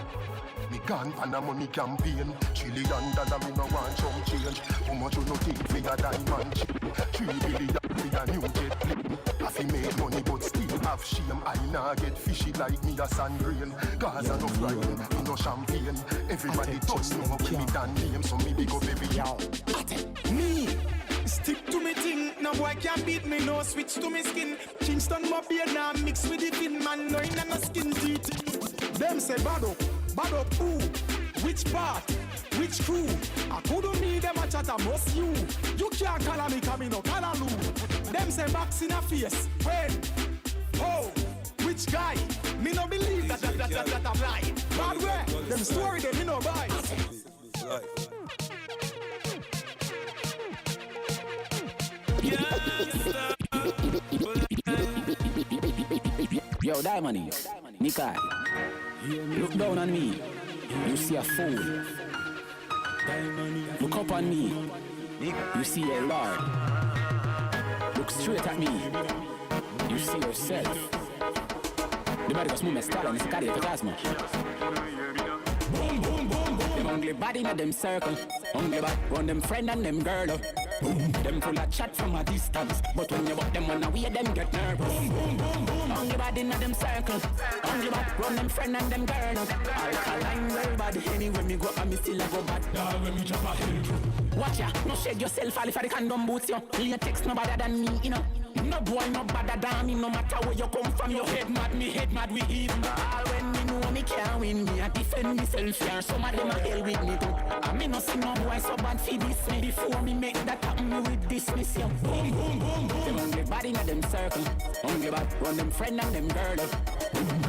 Me gone pan a money campaign. $1 trillion, me no want some change. How much you no think for a diamond chain? $3 billion for a new jet plane. I fi make money but still have shame. I nah get fishy like me a sand grain. Cause I no frying, me no champagne. Everybody does know when me done name, so me big up every yow. Me, stick to me thing. No boy can beat me, no switch to me skin. Kingston my beer now mix with the fin. Man, no in no skin teeth. Them say bad up who? Which part? Which crew? I couldn't need them a chat, I must you. You can't call me, come in no call you. Them say box in a face. When? Oh, which guy? Me no believe that I'm lying. Bad way, them story they me no buy. Yo, Diamond, Nikai, look down on me. You see a fool. Look up on me. You see a Lord. Look straight at me. You see yourself. The body goes movement style and it's carried the plasma. Boom, boom, boom, boom. Them only body in them circle. Only back run them friend and them girl. Boom. Them full of chat from a distance. But when you walk them on the way, them get nervous. Boom, boom, boom, boom. Only body in them circle. Only back run them friend and them girl. Alkaline girl body. Anywhere me go up and me still a go bad. Dog when me drop a hill. Watch ya, no shake yourself all if I condom boots yo. Latex no better than me, you know. No boy no better than me, no matter where you come from. Your head mad, me head mad, we even. All when me know me can't win, me I defend myself here. Some of them a hell with me too. I me no see no boy so bad for this me. Before me make that happen, me with dismiss you. Boom, boom, boom, boom. Them only body in them circle. Only bad, run them friend and them girl.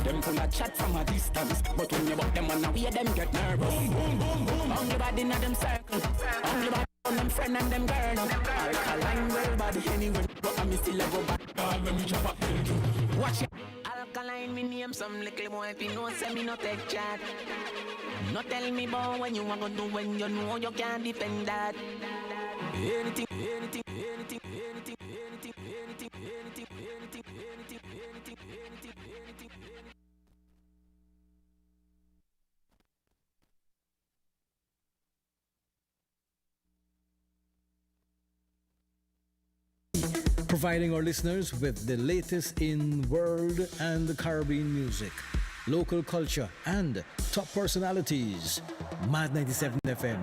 Them full of chat from a distance. But when you walk them on the way, them get nervous. Boom, boom, boom, boom. Only body in them circle. Only bad. On them friend and them girl. Alkaline girl body anywhere. But I me still a go back. God, when me drop up. Watch it. Alkaline me name some little boy if you know say me no take chat. No tell me about when you want to do when you know you can't defend that. Anything, anything, anything, anything, anything, anything, anything, anything, anything, anything, anything, anything. Providing our listeners with the latest in world and Caribbean music, local culture, and top personalities. Maad 97 FM.